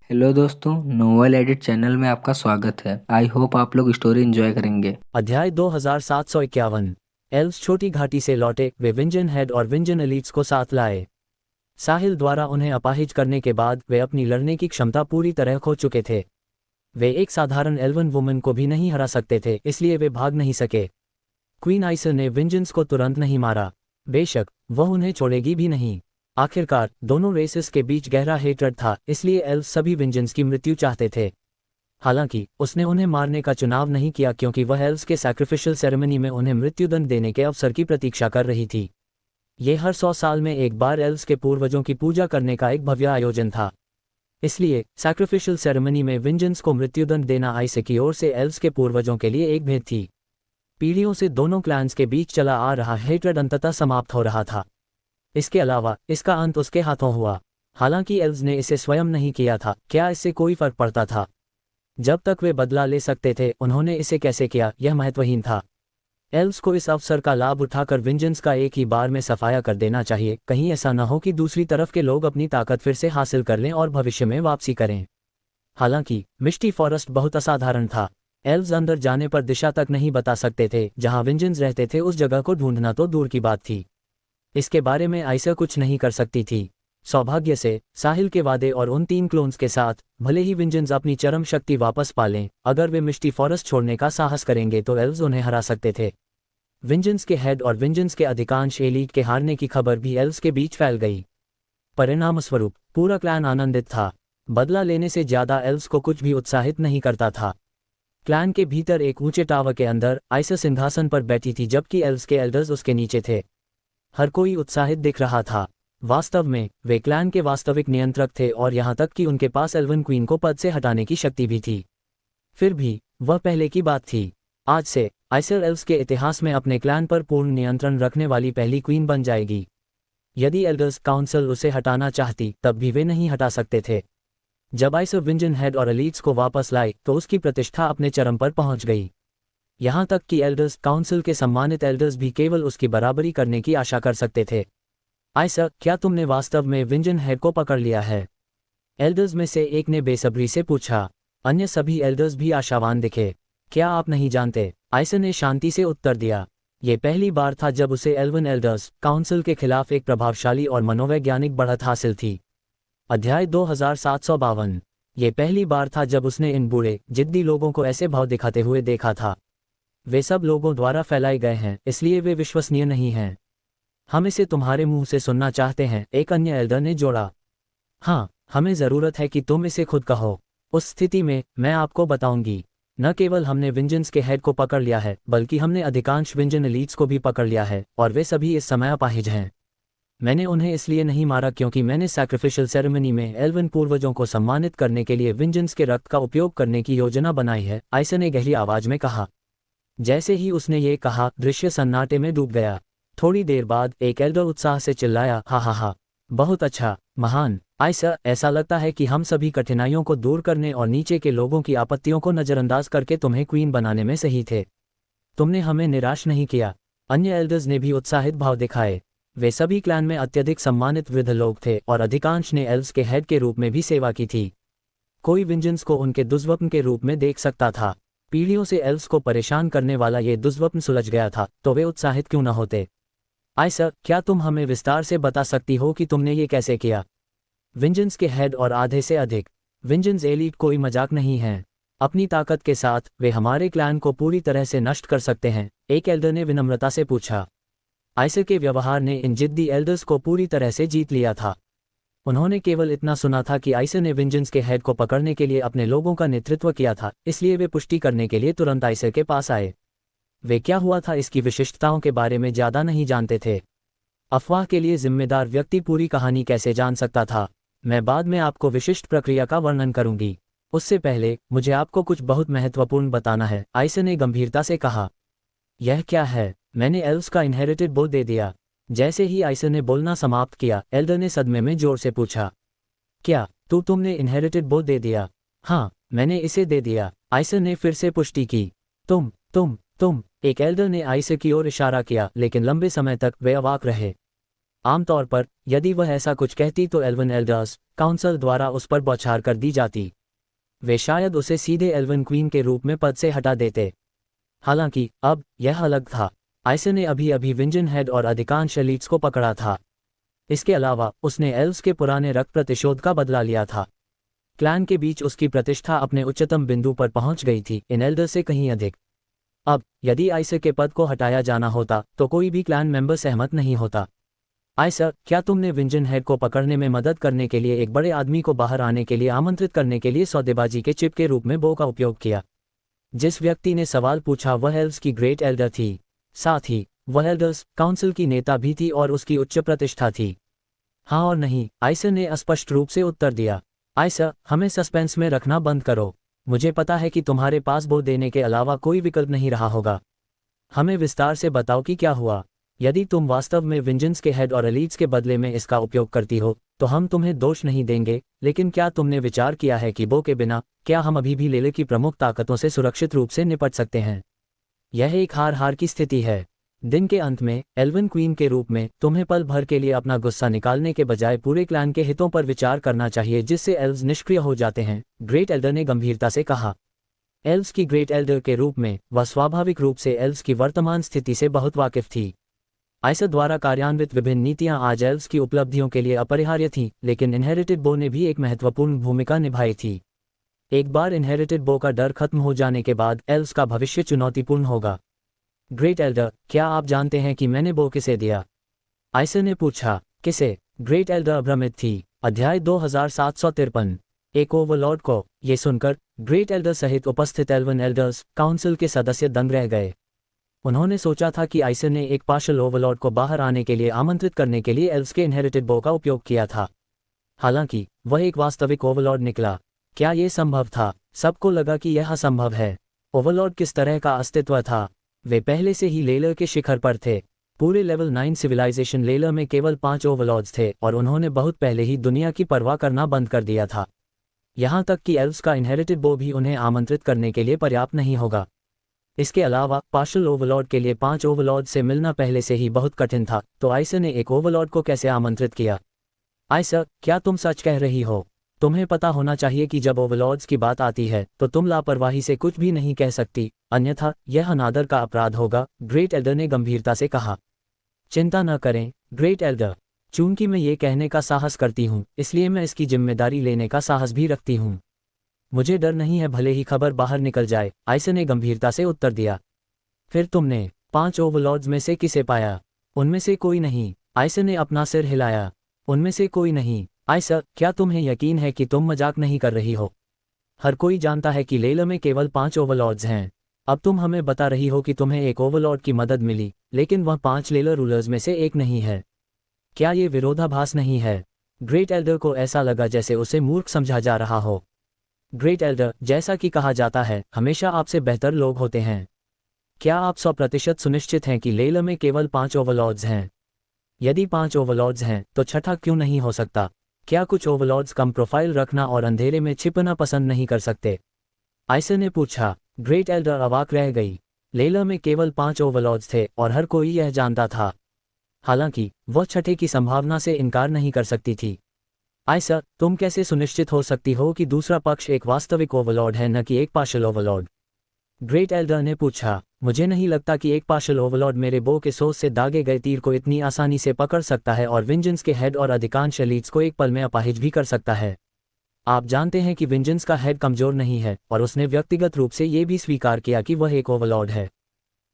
Hello दोस्तों, novel edit channel में आपका स्वागत है। आई होप आप लोग स्टोरी एंजॉय करेंगे। अध्याय 2751। एल्व्स छोटी घाटी से लौटे। वे विंजन हेड और विंजन एलीट्स को साथ लाए। साहिल द्वारा उन्हें अपाहिज करने के बाद वे अपनी लड़ने की क्षमता पूरी तरह खो चुके थे। वे एक साधारण एल्वन वुमन को भी नहीं हरा सकते थे, इसलिए वे भाग नहीं सके। क्वीन आइसर ने विंजन्स को तुरंत नहीं मारा। बेशक वह उन्हें छोड़ेगी भी नहीं। आखिरकार दोनों रेसेस के बीच गहरा हेट्रेड था, इसलिए एल्व्स सभी विंजन्स की मृत्यु चाहते थे। हालांकि उसने उन्हें मारने का चुनाव नहीं किया, क्योंकि वह एल्व्स के सैक्रिफिशियल सेरेमनी में उन्हें मृत्युदंड देने के अवसर की प्रतीक्षा कर रही थी। ये हर 100 साल में एक बार एल्व्स के पूर्वजों की पूजा करने का एक भव्य आयोजन था। इसलिए सैक्रिफिशियल सेरेमनी में विंजन्स को मृत्युदंड देना आइसे की ओर से एल्व्स के पूर्वजों के लिए एक भेद थी। पीढ़ियों से दोनों क्लैन्स के बीच चला आ रहा हेट्रेड अंततः समाप्त हो रहा था। इसके अलावा इसका अंत उसके हाथों हुआ। हालांकि एल्व्स ने इसे स्वयं नहीं किया था, क्या इससे कोई फर्क पड़ता था? जब तक वे बदला ले सकते थे, उन्होंने इसे कैसे किया यह महत्वहीन था। एल्व्स को इस अवसर का लाभ उठाकर विंजन्स का एक ही बार में सफाया कर देना चाहिए। कहीं ऐसा न हो कि दूसरी तरफ के लोग अपनी ताकत फिर से हासिल कर लें और भविष्य में वापसी करें। हालांकि मिस्टी फॉरेस्ट बहुत असाधारण था। एल्व्स अंदर जाने पर दिशा तक नहीं बता सकते थे। जहां विंजन्स रहते थे उस जगह को ढूंढना तो दूर की बात थी। इसके बारे में आइसा कुछ नहीं कर सकती थी। सौभाग्य से साहिल के वादे और उन 3 क्लोन्स के साथ, भले ही विंजन्स अपनी चरम शक्ति वापस पालें, अगर वे मिस्टी फॉरेस्ट छोड़ने का साहस करेंगे तो एल्व्स उन्हें हरा सकते थे। विंजन्स के हेड और विंजन्स के अधिकांश एलीट के हारने की खबर भी एल्व्स के बीच फैल गई। परिणामस्वरूप पूरा क्लैन आनंदित था। बदला लेने से ज्यादा एल्व्स को कुछ भी उत्साहित नहीं करता था। क्लैन के भीतर एक ऊंचे टावर के अंदर आइसा सिंहासन पर बैठी थी, जबकि एल्व्स के एल्डर्स उसके नीचे थे। हर कोई उत्साहित दिख रहा था। वास्तव में वे क्लैन के वास्तविक नियंत्रक थे, और यहाँ तक कि उनके पास एल्वन क्वीन को पद से हटाने की शक्ति भी थी। फिर भी वह पहले की बात थी। आज से आइसर एल्व्स के इतिहास में अपने क्लैन पर पूर्ण नियंत्रण रखने वाली पहली क्वीन बन जाएगी। यदि एल्डर्स काउंसिल उसे हटाना चाहती, तब भी वे नहीं हटा सकते थे। जब आइसर विंजन हेड और एलीट्स को वापस लाए तो उसकी प्रतिष्ठा अपने चरम पर पहुंच गई। यहाँ तक कि एल्डर्स काउंसिल के सम्मानित एल्डर्स भी केवल उसकी बराबरी करने की आशा कर सकते थे। आइसा, क्या तुमने वास्तव में विंजन हेड को पकड़ लिया है? एल्डर्स में से एक ने बेसब्री से पूछा। अन्य सभी एल्डर्स भी आशावान दिखे। क्या आप नहीं जानते? आइसा ने शांति से उत्तर दिया। ये पहली बार था जब उसे एल्वन एल्डर्स काउंसिल के खिलाफ एक प्रभावशाली और मनोवैज्ञानिक बढ़त हासिल थी। अध्याय 2752। ये पहली बार था जब उसने इन बूढ़े जिद्दी लोगों को ऐसे भाव दिखाते हुए देखा था। वे सब लोगों द्वारा फैलाए गए हैं, इसलिए वे विश्वसनीय नहीं हैं। हम इसे तुम्हारे मुंह से सुनना चाहते हैं, एक अन्य एल्डर ने जोड़ा। हाँ, हमें जरूरत है कि तुम इसे खुद कहो। उस स्थिति में मैं आपको बताऊंगी। न केवल हमने विंजन्स के हेड को पकड़ लिया है, बल्कि हमने अधिकांश विंजन एलीट्स को भी पकड़ लिया है, और वे सभी इस समय अपाहिज हैं। मैंने उन्हें इसलिए नहीं मारा क्योंकि मैंने सैक्रिफिशियल सेरेमनी में एल्वन पूर्वजों को सम्मानित करने के लिए विंजन्स के रक्त का उपयोग करने की योजना बनाई है, आइसा ने गहरी आवाज में कहा। जैसे ही उसने ये कहा, दृश्य सन्नाटे में डूब गया। थोड़ी देर बाद एक एल्डर उत्साह से चिल्लाया, हा हा हा, बहुत अच्छा, महान। आइसा, ऐसा लगता है कि हम सभी कठिनाइयों को दूर करने और नीचे के लोगों की आपत्तियों को नजरअंदाज करके तुम्हें क्वीन बनाने में सही थे। तुमने हमें निराश नहीं किया। अन्य एल्डर्स ने भी उत्साहित भाव दिखाए। वे सभी क्लैन में अत्यधिक सम्मानित वृद्ध लोग थे, और अधिकांश ने एल्व्स के हेड के रूप में भी सेवा की थी। कोई विंजन्स को उनके दुष्स्वप्न के रूप में देख सकता था। पीढ़ियों से एल्व्स को परेशान करने वाला ये दुष्स्वप्न सुलझ गया था, तो वे उत्साहित क्यों न होते? आइसा, क्या तुम हमें विस्तार से बता सकती हो कि तुमने ये कैसे किया? विंजन्स के हेड और आधे से अधिक विंजन्स एलीट कोई मजाक नहीं हैं। अपनी ताकत के साथ वे हमारे क्लैन को पूरी तरह से नष्ट कर सकते हैं, एक एल्डर ने विनम्रता से पूछा। आइसा के व्यवहार ने इन जिद्दी एल्डर्स को पूरी तरह से जीत लिया था। उन्होंने केवल इतना सुना था कि आइसा ने विंजन्स के हेड को पकड़ने के लिए अपने लोगों का नेतृत्व किया था, इसलिए वे पुष्टि करने के लिए तुरंत आइसा के पास आए। वे क्या हुआ था इसकी विशिष्टताओं के बारे में ज्यादा नहीं जानते थे। अफवाह के लिए जिम्मेदार व्यक्ति पूरी कहानी कैसे जान सकता था? मैं बाद में आपको विशिष्ट प्रक्रिया का वर्णन करूंगी। उससे पहले मुझे आपको कुछ बहुत महत्वपूर्ण बताना है, आइसा ने गंभीरता से कहा। यह क्या है? मैंने एल्व्स का इनहेरिटेड बोल दे दिया। जैसे ही आइसा ने बोलना समाप्त किया, एल्डर ने सदमे में जोर से पूछा। क्या तुमने इनहेरिटेड बोल दे दिया? हाँ, मैंने इसे दे दिया, आइसा ने फिर से पुष्टि की। तुम एक एल्डर ने आइसा की ओर इशारा किया, लेकिन लंबे समय तक वे अवाक रहे। आमतौर पर यदि वह ऐसा कुछ कहती तो एल्वन एल्डर्स काउंसिल द्वारा उस पर बौछार कर दी जाती। वे शायद उसे सीधे एल्वन क्वीन के रूप में पद से हटा देते। हालांकि अब यह अलग था। आइसा ने अभी अभी विंजन हेड और अधिकांश एलीट्स को पकड़ा था। इसके अलावा उसने एल्व्स के पुराने रक्त प्रतिशोध का बदला लिया था। क्लैन के बीच उसकी प्रतिष्ठा अपने उच्चतम बिंदु पर पहुंच गई थी, इन एल्डर से कहीं अधिक। अब यदि आइसा के पद को हटाया जाना होता तो कोई भी क्लैन मेंबर सहमत नहीं होता। आइसा, क्या तुमने विंजन हेड को पकड़ने में मदद करने के लिए एक बड़े आदमी को बाहर आने के लिए आमंत्रित करने के लिए सौदेबाजी के चिप के रूप में बो का उपयोग किया? जिस व्यक्ति ने सवाल पूछा वह एल्व्स की ग्रेट एल्डर थी। साथ ही वह एल्डर्स काउंसिल की नेता भी थी और उसकी उच्च प्रतिष्ठा थी। हाँ और नहीं, आइसा ने स्पष्ट रूप से उत्तर दिया। आइसा, हमें सस्पेंस में रखना बंद करो। मुझे पता है कि तुम्हारे पास बो देने के अलावा कोई विकल्प नहीं रहा होगा। हमें विस्तार से बताओ कि क्या हुआ। यदि तुम वास्तव में विंजेंस के हेड और एलीट्स के बदले में इसका उपयोग करती हो तो हम तुम्हें दोष नहीं देंगे, लेकिन क्या तुमने विचार किया है कि बो के बिना क्या हम अभी भी लेले की प्रमुख ताकतों से सुरक्षित रूप से निपट सकते हैं? यह एक हार-हार की स्थिति है। दिन के अंत में एल्वन क्वीन के रूप में तुम्हें पल भर के लिए अपना गुस्सा निकालने के बजाय पूरे क्लैन के हितों पर विचार करना चाहिए, जिससे एल्व्स निष्क्रिय हो जाते हैं, ग्रेट एल्डर ने गंभीरता से कहा। एल्व्स की ग्रेट एल्डर के रूप में वह स्वाभाविक रूप से एल्व्स की वर्तमान स्थिति से बहुत वाकिफ थी। आइसा द्वारा कार्यान्वित विभिन्न नीतियां आज एल्व्स की उपलब्धियों के लिए अपरिहार्य थीं, लेकिन इनहेरिटेड बो ने भी एक महत्वपूर्ण भूमिका निभाई थी। एक बार इनहेरिटेड बो का डर खत्म हो जाने के बाद एल्व्स का भविष्य चुनौतीपूर्ण होगा। ग्रेट एल्डर, क्या आप जानते हैं कि मैंने बो किसे दिया? आइसा ने पूछा। किसे? ग्रेट एल्डर भ्रमित थी। अध्याय 2753। एक ओवरलॉर्ड को। ये सुनकर ग्रेट एल्डर सहित उपस्थित एल्वन एल्डर्स काउंसिल के सदस्य दंग रह गए। उन्होंने सोचा था कि आइसा ने एक पार्शल ओवरलॉर्ड को बाहर आने के लिए आमंत्रित करने के लिए एल्व्स के इनहेरिटेड बो का उपयोग किया था। हालांकि वह एक वास्तविक ओवरलॉर्ड निकला। क्या यह संभव था? सबको लगा कि यह असंभव है। ओवरलॉर्ड किस तरह का अस्तित्व था? वे पहले से ही लेलर के शिखर पर थे। पूरे लेवल 9 सिविलाइजेशन लेलर में केवल 5 ओवरलॉर्ड्स थे और उन्होंने बहुत पहले ही दुनिया की परवाह करना बंद कर दिया था। यहाँ तक कि एल्व्स का इनहेरिटेड बो भी उन्हें आमंत्रित करने के लिए पर्याप्त नहीं होगा। इसके अलावा पार्शल ओवरलॉर्ड के लिए 5 ओवरलॉर्ड से मिलना पहले से ही बहुत कठिन था, तो आइसा ने एक ओवरलॉर्ड को कैसे आमंत्रित किया? आइसा, क्या तुम सच कह रही हो? तुम्हें पता होना चाहिए कि जब ओवरलॉर्ड्स की बात आती है तो तुम लापरवाही से कुछ भी नहीं कह सकती, अन्यथा यह अनादर का अपराध होगा, ग्रेट एल्डर ने गंभीरता से कहा। चिंता न करें ग्रेट एल्डर, चूंकि मैं ये कहने का साहस करती हूँ इसलिए मैं इसकी जिम्मेदारी लेने का साहस भी रखती हूँ। मुझे डर नहीं है भले ही खबर बाहर निकल जाए, आइसा ने गंभीरता से उत्तर दिया। फिर तुमने 5 ओवरलॉर्ड्स में से किसे पाया? उनमें से कोई नहीं, आइसा ने अपना सिर हिलाया। उनमें से कोई नहीं। आइसा, क्या तुम्हें यकीन है कि तुम मजाक नहीं कर रही हो? हर कोई जानता है कि लेलर में केवल 5 ओवरलॉर्ड्स हैं। अब तुम हमें बता रही हो कि तुम्हें एक ओवरलॉर्ड की मदद मिली, लेकिन वह 5 लेलर रूलर्स में से एक नहीं है। क्या ये विरोधाभास नहीं है? ग्रेट एल्डर को ऐसा लगा जैसे उसे मूर्ख समझा जा रहा हो। ग्रेट एल्डर, जैसा कि कहा जाता है, हमेशा आपसे बेहतर लोग होते हैं। क्या आप 100% सुनिश्चित हैं कि लेलर में केवल 5 ओवरलॉर्ड्स हैं? यदि 5 ओवरलॉर्ड्स हैं तो छठा क्यों नहीं हो सकता? क्या कुछ ओवरलॉर्ड्स कम प्रोफाइल रखना और अंधेरे में छिपना पसंद नहीं कर सकते? आइसा ने पूछा। ग्रेट एल्डर अवाक रह गई। लेलर में केवल 5 ओवरलॉर्ड्स थे और हर कोई यह जानता था। हालांकि वह छठे की संभावना से इनकार नहीं कर सकती थी। आइसा, तुम कैसे सुनिश्चित हो सकती हो कि दूसरा पक्ष एक वास्तविक ओवरलॉर्ड है न कि एक पार्शल ओवरलॉर्ड? ग्रेट एल्डर ने पूछा। मुझे नहीं लगता कि एक पार्शल ओवरलॉर्ड मेरे बो के सोच से दागे गए तीर को इतनी आसानी से पकड़ सकता है और विंजेंस के हेड और अधिकांश एलीट्स को एक पल में अपाहिज भी कर सकता है। आप जानते हैं कि विंजेंस का हेड कमजोर नहीं है और उसने व्यक्तिगत रूप से ये भी स्वीकार किया कि वह एक ओवरलॉर्ड है।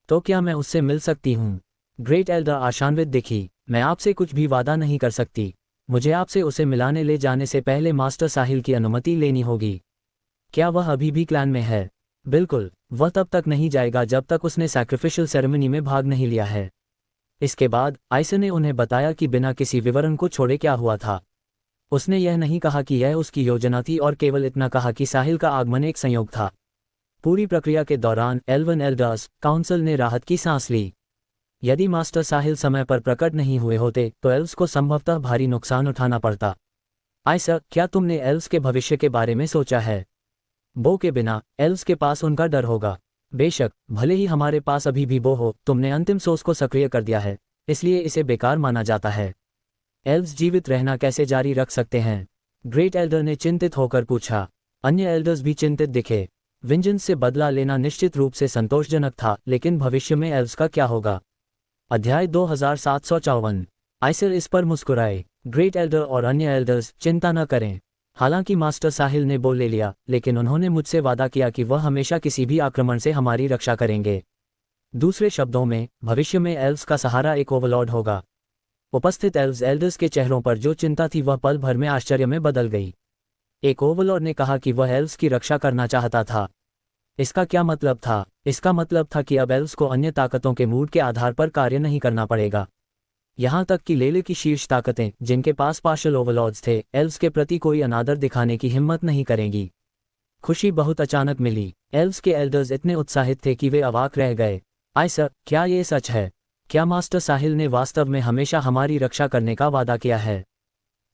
तो क्या मैं उससे मिल सकती हूँ? ग्रेट एल्डर आशान्वित दिखी। मैं आपसे कुछ भी वादा नहीं कर सकती। मुझे आपसे उसे मिलाने ले जाने से पहले मास्टर साहिल की अनुमति लेनी होगी। क्या वह अभी भी क्लैन में है? बिल्कुल, वह तब तक नहीं जाएगा जब तक उसने सैक्रिफिशियल सेरेमनी में भाग नहीं लिया है। इसके बाद आइसा ने उन्हें बताया कि बिना किसी विवरण को छोड़े क्या हुआ था। उसने यह नहीं कहा कि यह उसकी योजना थी और केवल इतना कहा कि साहिल का आगमन एक संयोग था। पूरी प्रक्रिया के दौरान एल्वन एल्डर्स काउंसिल ने राहत की सांस ली। यदि मास्टर साहिल समय पर प्रकट नहीं हुए होते तो एल्व्स को संभवतः भारी नुकसान उठाना पड़ता। आइसा, क्या तुमने एल्व्स के भविष्य के बारे में सोचा है? बो के बिना एल्व्स के पास उनका डर होगा। बेशक, भले ही हमारे पास अभी भी बो हो, तुमने अंतिम सोच को सक्रिय कर दिया है, इसलिए इसे बेकार माना जाता है। एल्व्स जीवित रहना कैसे जारी रख सकते हैं? ग्रेट एल्डर ने चिंतित होकर पूछा। अन्य एल्डर्स भी चिंतित दिखे। वेंजेंस से बदला लेना निश्चित रूप से संतोषजनक था, लेकिन भविष्य में एल्व्स का क्या होगा? अध्याय 2754। आइसर इस पर मुस्कुराए। ग्रेट एल्डर और अन्य एल्डर्स, चिंता न करें। हालांकि मास्टर साहिल ने बोल ले लिया, लेकिन उन्होंने मुझसे वादा किया कि वह हमेशा किसी भी आक्रमण से हमारी रक्षा करेंगे। दूसरे शब्दों में, भविष्य में एल्व्स का सहारा एक ओवरलॉर्ड होगा। उपस्थित एल्व्स एल्डर्स के चेहरों पर जो चिंता थी वह पल भर में आश्चर्य में बदल गई। एक ओवरलॉर्ड ने कहा कि वह एल्व्स की रक्षा करना चाहता था। इसका क्या मतलब था? इसका मतलब था कि अब एल्व्स को अन्य ताकतों के मूड के आधार पर कार्य नहीं करना पड़ेगा। यहाँ तक कि लेले की शीर्ष ताकतें, जिनके पास पार्शल ओवरलॉर्ड्स थे, एल्व्स के प्रति कोई अनादर दिखाने की हिम्मत नहीं करेंगी। खुशी बहुत अचानक मिली। एल्व्स के एल्डर्स इतने उत्साहित थे कि वे अवाक रह गए। आइसर, क्या ये सच है? क्या मास्टर साहिल ने वास्तव में हमेशा हमारी रक्षा करने का वादा किया है?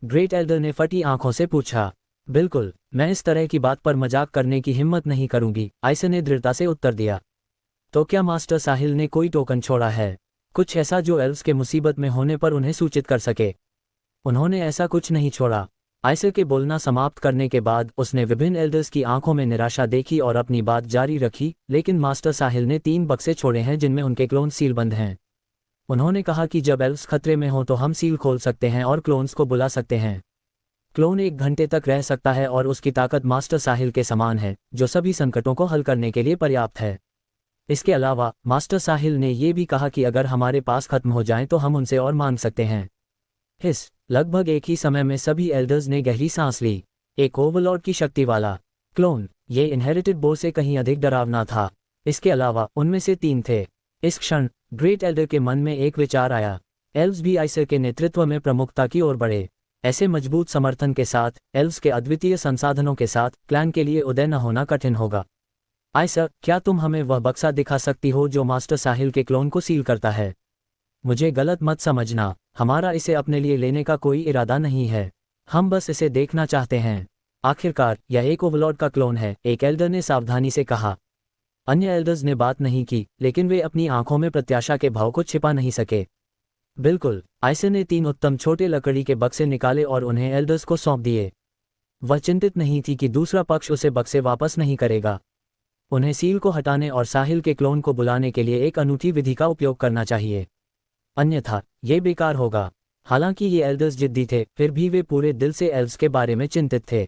ग्रेट एल्डर ने फटी आंखों से पूछा। बिल्कुल, मैं इस तरह की बात पर मजाक करने की हिम्मत नहीं करूंगी, आइसर ने दृढ़ता से उत्तर दिया। तो क्या मास्टर साहिल ने कोई टोकन छोड़ा है? कुछ ऐसा जो एल्व्स के मुसीबत में होने पर उन्हें सूचित कर सके? उन्होंने ऐसा कुछ नहीं छोड़ा। आइसर के बोलना समाप्त करने के बाद उसने विभिन्न एल्डर्स की आंखों में निराशा देखी और अपनी बात जारी रखी। लेकिन मास्टर साहिल ने 3 बक्से छोड़े हैं जिनमें उनके क्लोन सीलबंद हैं। उन्होंने कहा कि जब एल्व्स खतरे में हों तो हम सील खोल सकते हैं और क्लोन्स को बुला सकते हैं। क्लोन 1 घंटे तक रह सकता है और उसकी ताकत मास्टर साहिल के समान है, जो सभी संकटों को हल करने के लिए पर्याप्त है। इसके अलावा मास्टर साहिल ने यह भी कहा कि अगर हमारे पास खत्म हो जाएं तो हम उनसे और मांग सकते हैं। लगभग एक ही समय में सभी एल्डर्स ने गहरी सांस ली। एक ओवरलॉर्ड की शक्ति वाला क्लोन, ये इनहेरिटेड बो से कहीं अधिक डरावना था। इसके अलावा उनमें से 3 थे। इस क्षण ग्रेट एल्डर के मन में एक विचार आया। एल्व्स भी आइसर के नेतृत्व में प्रमुखता की ओर बढ़े। ऐसे मजबूत समर्थन के साथ, एल्व्स के अद्वितीय संसाधनों के साथ, क्लैन के लिए उदय न होना कठिन होगा। आइसर, क्या तुम हमें वह बक्सा दिखा सकती हो जो मास्टर साहिल के क्लोन को सील करता है? मुझे गलत मत समझना, हमारा इसे अपने लिए लेने का कोई इरादा नहीं है। हम बस इसे देखना चाहते हैं। आखिरकार यह एक ओवरलॉर्ड का क्लोन है, एक एल्डर ने सावधानी से कहा। अन्य एल्डर्स ने बात नहीं की, लेकिन वे अपनी आंखों में प्रत्याशा के भाव को छिपा नहीं सके। बिल्कुल, आइसर ने 3 उत्तम छोटे लकड़ी के बक्से निकाले और उन्हें एल्डर्स को सौंप दिए। वह चिंतित नहीं थी कि दूसरा पक्ष उसे बक्से वापस नहीं करेगा। उन्हें सील को हटाने और साहिल के क्लोन को बुलाने के लिए एक अनूठी विधि का उपयोग करना चाहिए, अन्यथा ये बेकार होगा। हालांकि ये एल्डर्स जिद्दी थे, फिर भी वे पूरे दिल से एल्व्स के बारे में चिंतित थे।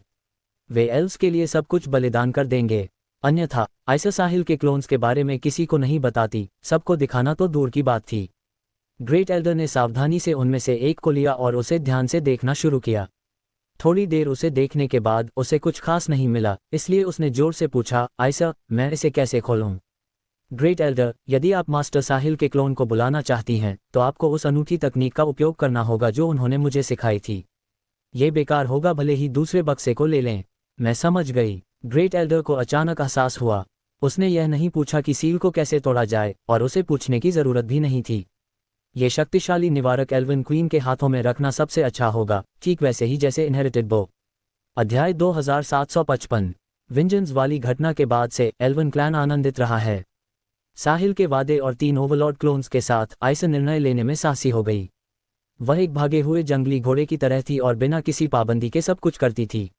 वे एल्व्स के लिए सब कुछ बलिदान कर देंगे। अन्यथा आइसर साहिल के क्लोन्स के बारे में किसी को नहीं बताती, सबको दिखाना तो दूर की बात थी। ग्रेट एल्डर ने सावधानी से उनमें से एक को लिया और उसे ध्यान से देखना शुरू किया। थोड़ी देर उसे देखने के बाद उसे कुछ खास नहीं मिला, इसलिए उसने जोर से पूछा, आइसर, मैं इसे कैसे खोलूं? ग्रेट एल्डर, यदि आप मास्टर साहिल के क्लोन को बुलाना चाहती हैं, तो आपको उस अनूठी तकनीक का उपयोग करना होगा जो उन्होंने मुझे सिखाई थी। ये बेकार होगा, भले ही दूसरे बक्से को ले लें। मैं समझ गई। ग्रेट एल्डर को अचानक एहसास हुआ। उसने यह नहीं पूछा कि सील को कैसे तोड़ा जाए, और उसे पूछने की जरूरत भी नहीं थी। ये शक्तिशाली निवारक एल्विन क्वीन के हाथों में रखना सबसे अच्छा होगा, ठीक वैसे ही जैसे इनहेरिटेड बो। अध्याय 2755। विंजेंस वाली घटना के बाद से एल्विन क्लैन आनंदित रहा है। साहिल के वादे और 3 ओवरलॉर्ड क्लोन्स के साथ आइसर निर्णय लेने में साहसी हो गई। वह एक भागे हुए जंगली घोड़े की तरह थी और बिना किसी पाबंदी के सब कुछ करती थी।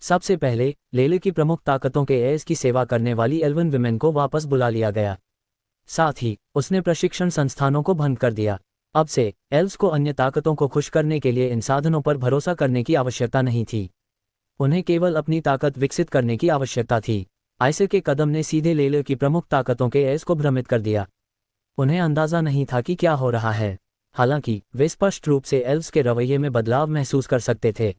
सबसे पहले लेले की प्रमुख ताकतों के एस की सेवा करने वाली एल्विन विमेन को वापस बुला लिया गया। साथ ही उसने प्रशिक्षण संस्थानों को भंग कर दिया। अब से एल्व्स को अन्य ताकतों को खुश करने के लिए इन साधनों पर भरोसा करने की आवश्यकता नहीं थी। उन्हें केवल अपनी ताकत विकसित करने की आवश्यकता थी। आइसर के कदम ने सीधे लेले की प्रमुख ताकतों के एस को भ्रमित कर दिया। उन्हें अंदाजा नहीं था कि क्या हो रहा है। हालांकि वे स्पष्ट रूप से एल्व्स के रवैये में बदलाव महसूस कर सकते थे।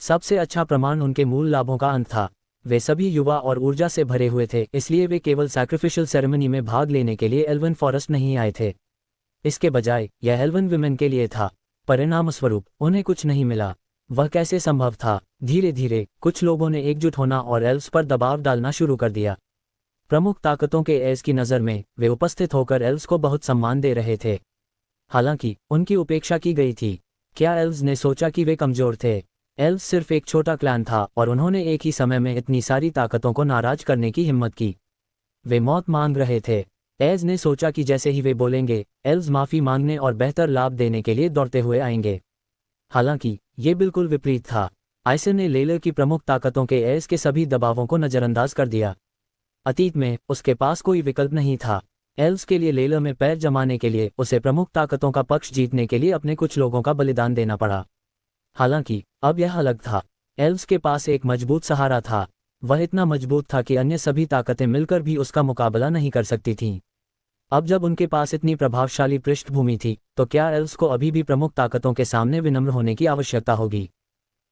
सबसे अच्छा प्रमाण उनके मूल लाभों का अंत था। वे सभी युवा और ऊर्जा से भरे हुए थे, इसलिए वे केवल सैक्रिफिशियल सेरेमनी में भाग लेने के लिए एल्विन फॉरेस्ट नहीं आए थे। इसके बजाय यह एल्विन विमेन के लिए था। परिणामस्वरूप उन्हें कुछ नहीं मिला। वह कैसे संभव था? धीरे धीरे कुछ लोगों ने एकजुट होना और एल्व्स पर दबाव डालना शुरू कर दिया। प्रमुख ताकतों के एस की नज़र में वे उपस्थित होकर एल्व्स को बहुत सम्मान दे रहे थे। हालांकि उनकी उपेक्षा की गई थी। क्या एल्व्स ने सोचा कि वे कमजोर थे? एल्व्स सिर्फ एक छोटा क्लैन था और उन्होंने एक ही समय में इतनी सारी ताकतों को नाराज करने की हिम्मत की। वे मौत मांग रहे थे। एज ने सोचा कि जैसे ही वे बोलेंगे, एल्व्स माफी मांगने और बेहतर लाभ देने के लिए दौड़ते हुए आएंगे। हालांकि ये बिल्कुल विपरीत था। आइसर ने लेलर की प्रमुख ताकतों के एस के सभी दबावों को नज़रअंदाज कर दिया। अतीत में उसके पास कोई विकल्प नहीं था। एल्व्स के लिए लेलर में पैर जमाने के लिए उसे प्रमुख ताकतों का पक्ष जीतने के लिए अपने कुछ लोगों का बलिदान देना पड़ा। हालांकि अब यह अलग था। एल्व्स के पास एक मजबूत सहारा था। वह इतना मजबूत था कि अन्य सभी ताकतें मिलकर भी उसका मुकाबला नहीं कर सकती थीं। अब जब उनके पास इतनी प्रभावशाली पृष्ठभूमि थी, तो क्या एल्व्स को अभी भी प्रमुख ताकतों के सामने विनम्र होने की आवश्यकता होगी?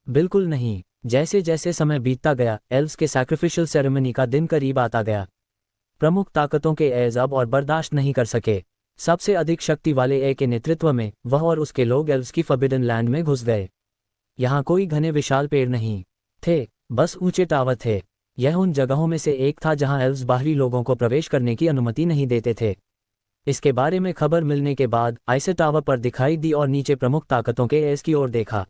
बिल्कुल नहीं। जैसे जैसे समय बीतता गया, एल्व्स के सैक्रिफिशियल सेरेमनी का दिन करीब आता गया। प्रमुख ताकतों के एज अब और बर्दाश्त नहीं कर सके। सबसे अधिक शक्ति वाले ए के नेतृत्व में वह और उसके लोग एल्व्स की फॉरबिडन लैंड में घुस गए। यहाँ कोई घने विशाल पेड़ नहीं थे, बस ऊंचे टावर थे। यह उन जगहों में से एक था जहां एल्व्स बाहरी लोगों को प्रवेश करने की अनुमति नहीं देते थे। इसके बारे में खबर मिलने के बाद आइसर टावर पर दिखाई दी और नीचे प्रमुख ताकतों के एज की ओर देखा।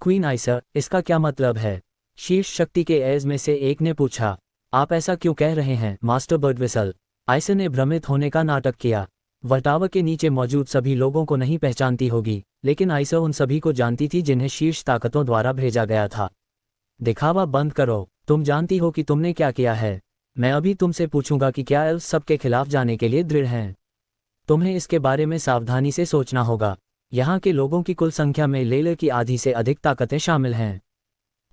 क्वीन आइसर, इसका क्या मतलब है? शीर्ष शक्ति के एज में से एक ने पूछा। आप ऐसा क्यों कह रहे हैं मास्टर बर्डविसल? आइसर ने भ्रमित होने का नाटक किया। वह टावर के नीचे मौजूद सभी लोगों को नहीं पहचानती होगी, लेकिन आइसर उन सभी को जानती थी जिन्हें शीर्ष ताकतों द्वारा भेजा गया था। दिखावा बंद करो, तुम जानती हो कि तुमने क्या किया है। मैं अभी तुमसे पूछूंगा कि क्या एल्व्स सबके खिलाफ जाने के लिए दृढ़ हैं। तुम्हें इसके बारे में सावधानी से सोचना होगा। यहाँ के लोगों की कुल संख्या में लेलर की आधी से अधिक ताकतें शामिल हैं।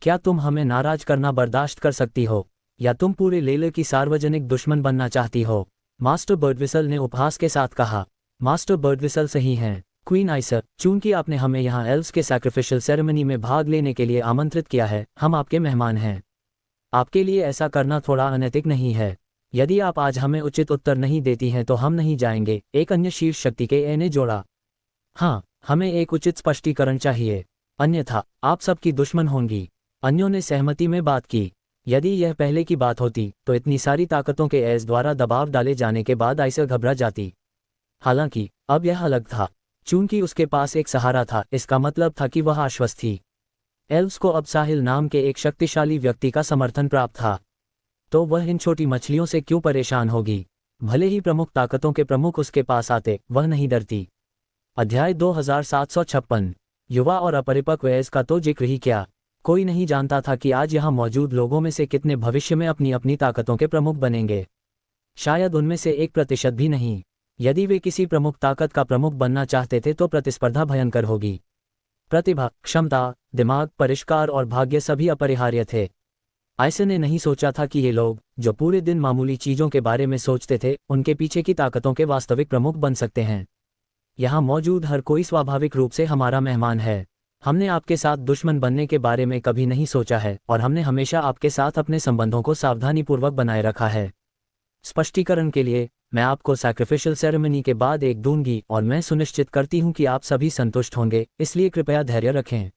क्या तुम हमें नाराज करना बर्दाश्त कर सकती हो, या तुम पूरे लेलर की सार्वजनिक दुश्मन बनना चाहती हो? मास्टर बर्डविसल ने उपहास के साथ कहा। मास्टर बर्डविसल सही हैं क्वीन आइसर, चूंकि आपने हमें यहाँ एल्व्स के सैक्रिफिशियल सेरेमनी में भाग लेने के लिए आमंत्रित किया है, हम आपके मेहमान हैं। आपके लिए ऐसा करना थोड़ा अनैतिक नहीं है? यदि आप आज हमें उचित उत्तर नहीं देती हैं तो हम नहीं जाएंगे, एक अन्य शीर्ष शक्ति के ए ने जोड़ा। हाँ, हमें एक उचित स्पष्टीकरण चाहिए, अन्यथा आप सबकी दुश्मन होंगी। अन्यों ने सहमति में बात की। यदि यह पहले की बात होती तो इतनी सारी ताकतों के एस द्वारा दबाव डाले जाने के बाद आइसर घबरा जाती। हालांकि अब यह अलग था। चूंकि उसके पास एक सहारा था, इसका मतलब था कि वह आश्वस्त थी। एल्व्स को अब साहिल नाम के एक शक्तिशाली व्यक्ति का समर्थन प्राप्त था। तो वह इन छोटी मछलियों से क्यों परेशान होगी? भले ही प्रमुख ताकतों के प्रमुख उसके पास आते, वह नहीं डरती। अध्याय 2756। युवा और अपरिपक्व एज का तो जिक्र ही क्या। कोई नहीं जानता था कि आज यहाँ मौजूद लोगों में से कितने भविष्य में अपनी अपनी ताकतों के प्रमुख बनेंगे। शायद उनमें से 1% भी नहीं। यदि वे किसी प्रमुख ताकत का प्रमुख बनना चाहते थे तो प्रतिस्पर्धा भयंकर होगी। प्रतिभा, क्षमता, दिमाग, परिष्कार और भाग्य सभी अपरिहार्य थे। आइसर ने नहीं सोचा था कि ये लोग, जो पूरे दिन मामूली चीजों के बारे में सोचते थे, उनके पीछे की ताकतों के वास्तविक प्रमुख बन सकते हैं। यहाँ मौजूद हर कोई स्वाभाविक रूप से हमारा मेहमान है। हमने आपके साथ दुश्मन बनने के बारे में कभी नहीं सोचा है, और हमने हमेशा आपके साथ अपने संबंधों को सावधानीपूर्वक बनाए रखा है। स्पष्टीकरण के लिए, मैं आपको सैक्रिफिशियल सेरेमनी के बाद एक दूंगी और मैं सुनिश्चित करती हूँ कि आप सभी संतुष्ट होंगे, इसलिए कृपया धैर्य रखें।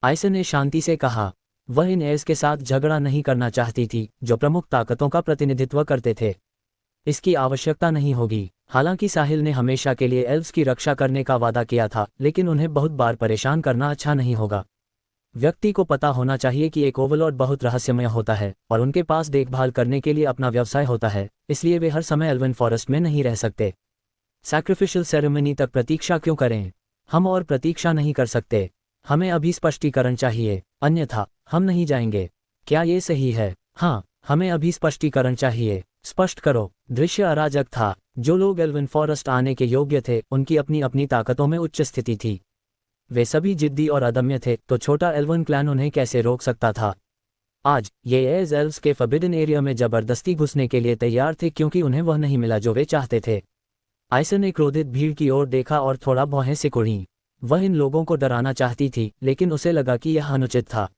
आइसर ने शांति से कहा। वह इन एज के साथ झगड़ा नहीं करना चाहती थी जो प्रमुख ताकतों का प्रतिनिधित्व करते थे। इसकी आवश्यकता नहीं होगी। हालांकि साहिल ने हमेशा के लिए एल्व्स की रक्षा करने का वादा किया था, लेकिन उन्हें बहुत बार परेशान करना अच्छा नहीं होगा। व्यक्ति को पता होना चाहिए कि एक ओवरलॉर्ड बहुत रहस्यमय होता है और उनके पास देखभाल करने के लिए अपना व्यवसाय होता है, इसलिए वे हर समय एल्वन फॉरेस्ट में नहीं रह सकते। सैक्रिफिशियल सेरेमनी तक प्रतीक्षा क्यों करें? हम और प्रतीक्षा नहीं कर सकते। हमें अभी स्पष्टीकरण चाहिए, अन्यथा हम नहीं जाएंगे। क्या ये सही है? हाँ, हमें अभी स्पष्टीकरण चाहिए। स्पष्ट करो। दृश्य अराजक था। जो लोग एल्वन फॉरेस्ट आने के योग्य थे, उनकी अपनी अपनी ताकतों में उच्च स्थिति थी। वे सभी जिद्दी और अदम्य थे, तो छोटा एल्वन क्लैन उन्हें कैसे रोक सकता था? आज ये एज एल्व्स के फॉरबिडन एरिया में जबरदस्ती घुसने के लिए तैयार थे क्योंकि उन्हें वह नहीं मिला जो वे चाहते थे। आइसर ने क्रोधित भीड़ की ओर देखा और थोड़ा भौहें सिकुड़ीं। वह इन लोगों को डराना चाहती थी, लेकिन उसे लगा कि यह अनुचित था।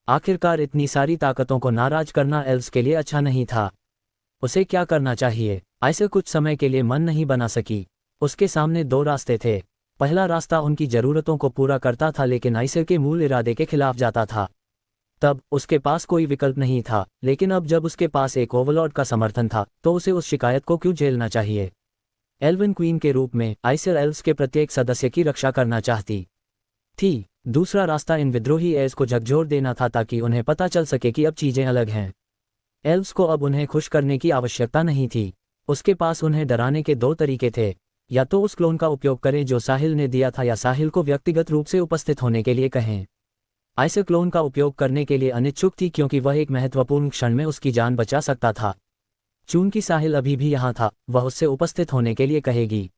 आखिरकार इतनी सारी ताकतों को नाराज करना एल्व्स के लिए अच्छा नहीं था। उसे क्या करना चाहिए? आइसर कुछ समय के लिए मन नहीं बना सकी। उसके सामने दो रास्ते थे। पहला रास्ता उनकी जरूरतों को पूरा करता था, लेकिन आइसर के मूल इरादे के खिलाफ जाता था। तब उसके पास कोई विकल्प नहीं था, लेकिन अब जब उसके पास एक ओवरलॉर्ड का समर्थन था, तो उसे उस शिकायत को क्यों झेलना चाहिए? एल्वन क्वीन के रूप में आइसर एल्व्स के प्रत्येक सदस्य की रक्षा करना चाहती थी। दूसरा रास्ता इन विद्रोही एल्व्स को झकझोर देना था ताकि उन्हें पता चल सके कि अब चीजें अलग हैं। एल्व्स को अब उन्हें खुश करने की आवश्यकता नहीं थी। उसके पास उन्हें डराने के दो तरीके थे। या तो उस क्लोन का उपयोग करें जो साहिल ने दिया था, या साहिल को व्यक्तिगत रूप से उपस्थित होने के लिए कहें। आयशा क्लोन का उपयोग करने के लिए अनिच्छुक थी क्योंकि वह एक महत्वपूर्ण क्षण में उसकी जान बचा सकता था। चूंकि साहिल अभी भी यहाँ था, वह उससे उपस्थित होने के लिए कहेगी।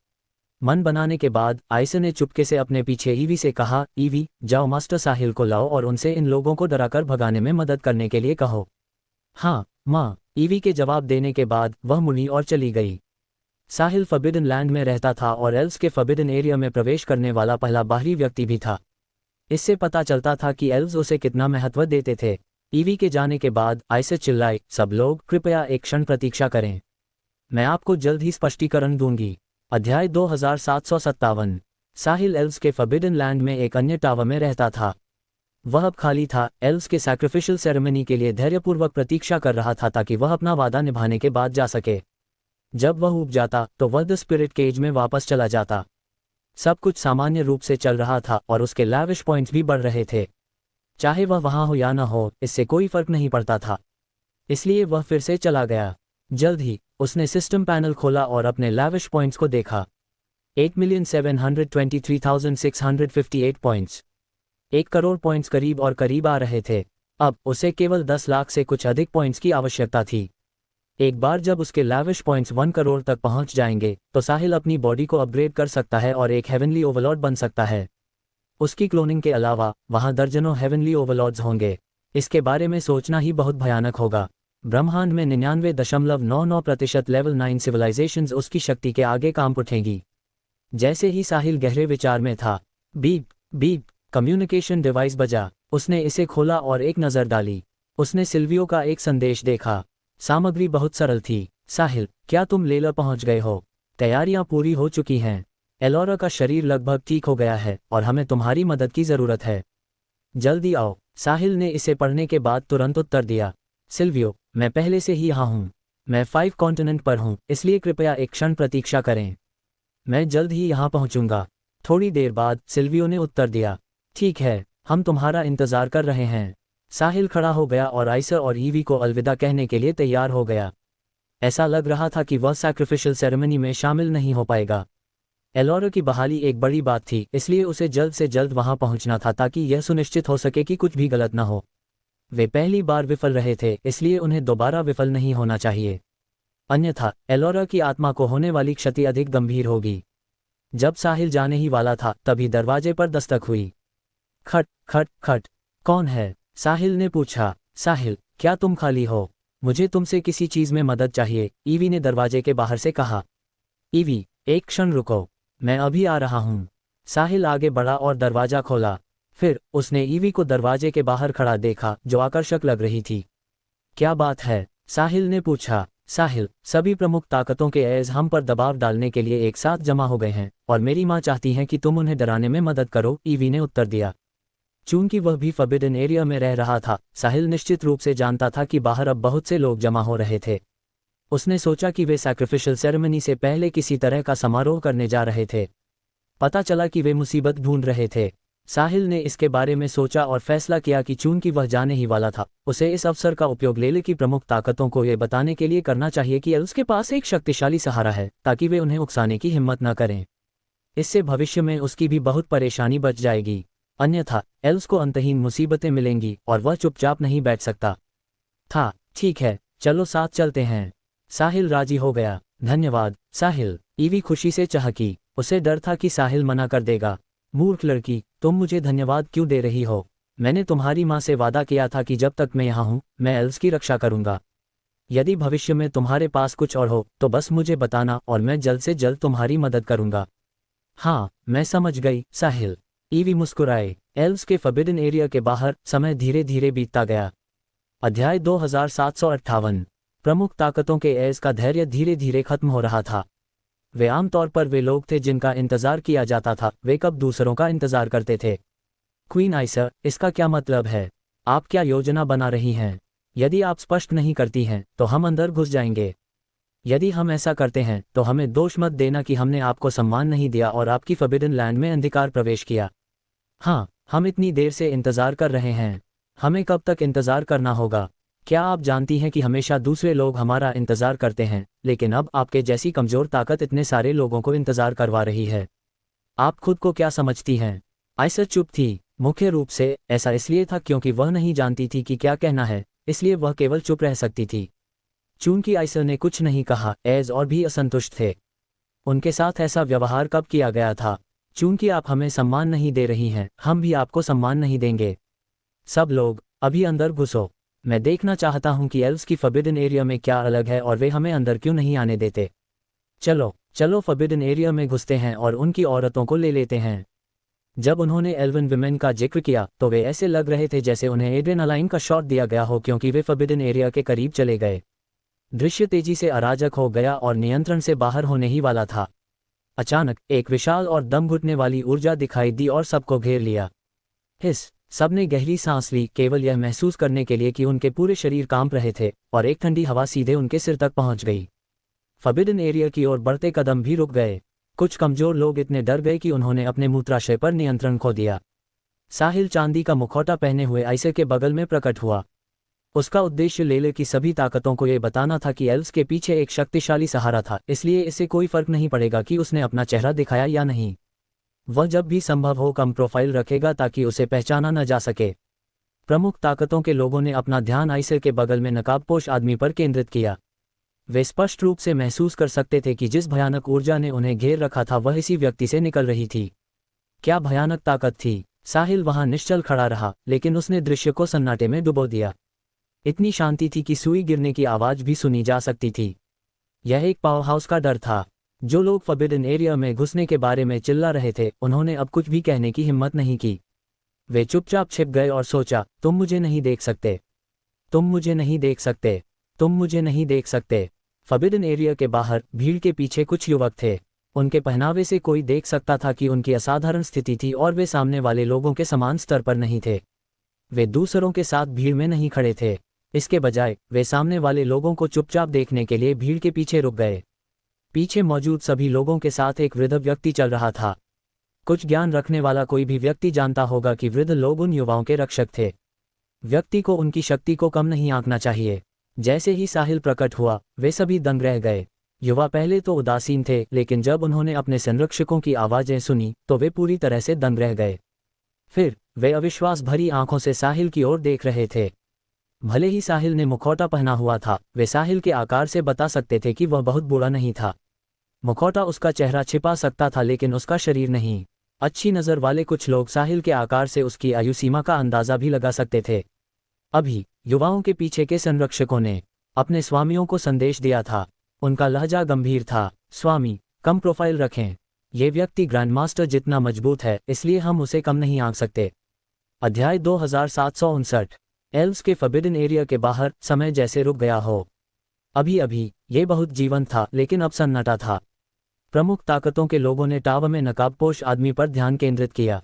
मन बनाने के बाद आयशा ने चुपके से अपने पीछे ईवी से कहा, ईवी जाओ मास्टर साहिल को लाओ और उनसे इन लोगों को डराकर भगाने में मदद करने के लिए कहो। हाँ माँ, ईवी के जवाब देने के बाद वह मुनी और चली गई। साहिल फॉरबिडन लैंड में रहता था और एल्व्स के फॉरबिडन एरिया में प्रवेश करने वाला पहला बाहरी व्यक्ति भी था। इससे पता चलता था कि एल्व्स उसे कितना महत्व देते थे। ईवी के जाने के बाद आयशा चिल्लाई, सब लोग कृपया एक क्षण प्रतीक्षा करें, मैं आपको जल्द ही स्पष्टीकरण दूंगी। अध्याय 2757। साहिल एल्व्स के फॉरबिडन लैंड में एक अन्य टावर में रहता था। वह अब खाली था। एल्व्स के सैक्रिफिशियल सेरेमनी के लिए धैर्यपूर्वक प्रतीक्षा कर रहा था ताकि वह अपना वादा निभाने के बाद जा सके। जब वह ऊब जाता तो वह द स्पिरिट केज में वापस चला जाता। सब कुछ सामान्य रूप से चल रहा था और उसके लैविश पॉइंट्स भी बढ़ रहे थे। चाहे वह वहां हो या न हो, इससे कोई फर्क नहीं पड़ता था। इसलिए वह फिर से चला गया। जल्द ही उसने सिस्टम पैनल खोला और अपने लैविश पॉइंट्स को देखा। 8,723,658 पॉइंट्स। 1 करोड़ पॉइंट्स करीब और करीब आ रहे थे। अब उसे केवल 10 लाख से कुछ अधिक पॉइंट्स की आवश्यकता थी। एक बार जब उसके लैविश पॉइंट्स 1 करोड़ तक पहुंच जाएंगे तो साहिल अपनी बॉडी को अपग्रेड कर सकता है और एक हेवनली ओवरलॉर्ड बन सकता है। उसकी क्लोनिंग के अलावा वहां दर्जनों हेवनली ओवरलॉर्ड्स होंगे। इसके बारे में सोचना ही बहुत भयानक होगा। ब्रह्मांड में 99.99% लेवल 9 सिविलाइजेशंस उसकी शक्ति के आगे काम उठेंगी। जैसे ही साहिल गहरे विचार में था, बीप बीप कम्युनिकेशन डिवाइस बजा। उसने इसे खोला और एक नज़र डाली। उसने सिल्वियो का एक संदेश देखा। सामग्री बहुत सरल थी। साहिल, क्या तुम लेला पहुंच गए हो? तैयारियां पूरी हो चुकी हैं। एलोरा का शरीर लगभग ठीक हो गया है और हमें तुम्हारी मदद की ज़रूरत है। जल्दी आओ। साहिल ने इसे पढ़ने के बाद तुरंत उत्तर दिया, सिल्वियो, मैं पहले से ही यहाँ हूँ। मैं 5 कॉन्टिनेंट पर हूँ, इसलिए कृपया एक क्षण प्रतीक्षा करें। मैं जल्द ही यहाँ पहुँचूंगा। थोड़ी देर बाद सिल्वियो ने उत्तर दिया, ठीक है, हम तुम्हारा इंतज़ार कर रहे हैं। साहिल खड़ा हो गया और आयशा और ईवी को अलविदा कहने के लिए तैयार हो गया। ऐसा लग रहा था कि वह सैक्रिफिशियल सेरेमनी में शामिल नहीं हो पाएगा। एलोरा की बहाली एक बड़ी बात थी, इसलिए उसे जल्द से जल्द वहां पहुंचना था ताकि यह सुनिश्चित हो सके कि कुछ भी गलत न हो। वे पहली बार विफल रहे थे, इसलिए उन्हें दोबारा विफल नहीं होना चाहिए। अन्यथा एलोरा की आत्मा को होने वाली क्षति अधिक गंभीर होगी। जब साहिल जाने ही वाला था तभी दरवाजे पर दस्तक हुई। खट खट खट। कौन है? साहिल ने पूछा। साहिल, क्या तुम खाली हो? मुझे तुमसे किसी चीज में मदद चाहिए, ईवी ने दरवाजे के बाहर से कहा। ईवी, एक क्षण रुको, मैं अभी आ रहा हूँ। साहिल आगे बढ़ा और दरवाजा खोला। फिर उसने ईवी को दरवाजे के बाहर खड़ा देखा, जो आकर्षक लग रही थी। क्या बात है? साहिल ने पूछा। साहिल, सभी प्रमुख ताकतों के एज हम पर दबाव डालने के लिए एक साथ जमा हो गए हैं और मेरी माँ चाहती है कि तुम उन्हें डराने में मदद करो, ईवी ने उत्तर दिया। चूंकि वह भी फॉरबिडन एरिया में रह रहा था, साहिल निश्चित रूप से जानता था कि बाहर अब बहुत से लोग जमा हो रहे थे। उसने सोचा कि वे सैक्रिफिशियल सेरेमनी से पहले किसी तरह का समारोह करने जा रहे थे। पता चला कि वे मुसीबत ढूंढ रहे थे। साहिल ने इसके बारे में सोचा और फैसला किया कि चूंकि वह जाने ही वाला था, उसे इस अवसर का उपयोग लेले की प्रमुख ताकतों को यह बताने के लिए करना चाहिए कि उसके पास एक शक्तिशाली सहारा है, ताकि वे उन्हें उकसाने की हिम्मत न करें। इससे भविष्य में उसकी भी बहुत परेशानी बच जाएगी। अन्यथा एल्व्स को अंतहीन मुसीबतें मिलेंगी और वह चुपचाप नहीं बैठ सकता था। ठीक है, चलो साथ चलते हैं। साहिल राजी हो गया। धन्यवाद साहिल, ईवी खुशी से चहकी। उसे डर था कि साहिल मना कर देगा। मूर्ख लड़की, तुम मुझे धन्यवाद क्यों दे रही हो? मैंने तुम्हारी माँ से वादा किया था कि जब तक मैं यहाँ हूँ मैं एल्व्स की रक्षा करूँगा। यदि भविष्य में तुम्हारे पास कुछ और हो तो बस मुझे बताना और मैं जल्द से जल्द तुम्हारी मदद करूँगा। हाँ, मैं समझ गई साहिल, ईवी मुस्कुराए। एल्व्स के फॉरबिडन एरिया के बाहर समय धीरे धीरे बीतता गया। अध्याय 2758। प्रमुख ताकतों के एज का धैर्य धीरे धीरे खत्म हो रहा था। वे आमतौर पर वे लोग थे जिनका इंतजार किया जाता था, वे कब दूसरों का इंतजार करते थे। क्वीन आयशा, इसका क्या मतलब है? आप क्या योजना बना रही हैं? यदि आप स्पष्ट नहीं करती हैं तो हम अंदर घुस जाएंगे। यदि हम ऐसा करते हैं तो हमें दोष मत देना कि हमने आपको सम्मान नहीं दिया और आपकी फॉरबिडन लैंड में अंधकार प्रवेश किया। हाँ, हम इतनी देर से इंतजार कर रहे हैं। हमें कब तक इंतजार करना होगा? क्या आप जानती हैं कि हमेशा दूसरे लोग हमारा इंतजार करते हैं, लेकिन अब आपके जैसी कमजोर ताकत इतने सारे लोगों को इंतजार करवा रही है। आप खुद को क्या समझती हैं? आयशा चुप थी। मुख्य रूप से ऐसा इसलिए था क्योंकि वह नहीं जानती थी कि क्या कहना है, इसलिए वह केवल चुप रह सकती थी। चूंकि आयशा ने कुछ नहीं कहा, एज और भी असंतुष्ट थे। उनके साथ ऐसा व्यवहार कब किया गया था? चूंकि आप हमें सम्मान नहीं दे रही हैं, हम भी आपको सम्मान नहीं देंगे। सब लोग अभी अंदर घुसो। मैं देखना चाहता हूं कि एल्व्स की फॉरबिडन एरिया में क्या अलग है और वे हमें अंदर क्यों नहीं आने देते। चलो चलो फॉरबिडन एरिया में घुसते हैं और उनकी औरतों को ले लेते हैं। जब उन्होंने एल्वन विमेन का जिक्र किया तो वे ऐसे लग रहे थे जैसे उन्हें एड्रेनालाइन का शॉट दिया गया हो, क्योंकि वे फॉरबिडन एरिया के करीब चले गए। दृश्य तेजी से अराजक हो गया और नियंत्रण से बाहर होने ही वाला था। अचानक एक विशाल और दम घुटने वाली ऊर्जा दिखाई दी और सबको घेर लिया। हिस सबने गहरी सांस ली, केवल यह महसूस करने के लिए कि उनके पूरे शरीर कांप रहे थे, और एक ठंडी हवा सीधे उनके सिर तक पहुंच गई। फॉरबिडन एरिया की ओर बढ़ते कदम भी रुक गए। कुछ कमजोर लोग इतने डर गए कि उन्होंने अपने मूत्राशय पर नियंत्रण खो दिया। साहिल चांदी का मुखौटा पहने हुए आयशा के बगल में प्रकट हुआ। उसका उद्देश्य लेले की सभी ताकतों को यह बताना था कि एल्व्स के पीछे एक शक्तिशाली सहारा था, इसलिए इसे कोई फर्क नहीं पड़ेगा कि उसने अपना चेहरा दिखाया या नहीं। वह जब भी संभव हो कम प्रोफाइल रखेगा ताकि उसे पहचाना न जा सके। प्रमुख ताकतों के लोगों ने अपना ध्यान आयशा के बगल में नकाबपोश आदमी पर केंद्रित किया। वे स्पष्ट रूप से महसूस कर सकते थे कि जिस भयानक ऊर्जा ने उन्हें घेर रखा था वह इसी व्यक्ति से निकल रही थी। क्या भयानक ताकत थी! साहिल वहां निश्चल खड़ा रहा, लेकिन उसने दृश्य को सन्नाटे में डुबो दिया। इतनी शांति थी कि सुई गिरने की आवाज भी सुनी जा सकती थी। यह एक पावर हाउस का डर था। जो लोग फॉरबिडन एरिया में घुसने के बारे में चिल्ला रहे थे, उन्होंने अब कुछ भी कहने की हिम्मत नहीं की। वे चुपचाप छिप गए और सोचा, तुम मुझे नहीं देख सकते, तुम मुझे नहीं देख सकते, तुम मुझे नहीं देख सकते। फॉरबिडन एरिया के बाहर भीड़ के पीछे कुछ युवक थे। उनके पहनावे से कोई देख सकता था कि उनकी असाधारण स्थिति थी और वे सामने वाले लोगों के समान स्तर पर नहीं थे। वे दूसरों के साथ भीड़ में नहीं खड़े थे। इसके बजाय वे सामने वाले लोगों को चुपचाप देखने के लिए भीड़ के पीछे रुक गए। पीछे मौजूद सभी लोगों के साथ एक वृद्ध व्यक्ति चल रहा था। कुछ ज्ञान रखने वाला कोई भी व्यक्ति जानता होगा कि वृद्ध लोग उन युवाओं के रक्षक थे। व्यक्ति को उनकी शक्ति को कम नहीं आंकना चाहिए। जैसे ही साहिल प्रकट हुआ, वे सभी दंग रह गए। युवा पहले तो उदासीन थे, लेकिन जब उन्होंने अपने संरक्षकों की आवाजें सुनी तो वे पूरी तरह से दंग रह गए। फिर वे अविश्वास भरी आंखों से साहिल की ओर देख रहे थे। भले ही साहिल ने मुखौटा पहना हुआ था, वे साहिल के आकार से बता सकते थे कि वह बहुत बूढ़ा नहीं था। मुखौटा उसका चेहरा छिपा सकता था, लेकिन उसका शरीर नहीं। अच्छी नज़र वाले कुछ लोग साहिल के आकार से उसकी आयु सीमा का अंदाजा भी लगा सकते थे। अभी युवाओं के पीछे के संरक्षकों ने अपने स्वामियों को संदेश दिया था। उनका लहजा गंभीर था। स्वामी, कम प्रोफाइल रखें। ये व्यक्ति ग्रैंडमास्टर जितना मजबूत है, इसलिए हम उसे कम नहीं आंक सकते। अध्याय 2759। एल्व्स के फॉरबिडन एरिया के बाहर समय जैसे रुक गया हो। अभी अभी ये बहुत जीवंत था, लेकिन अब सन्नाटा था। प्रमुख ताकतों के लोगों ने टावर में नकाबपोश आदमी पर ध्यान केंद्रित किया।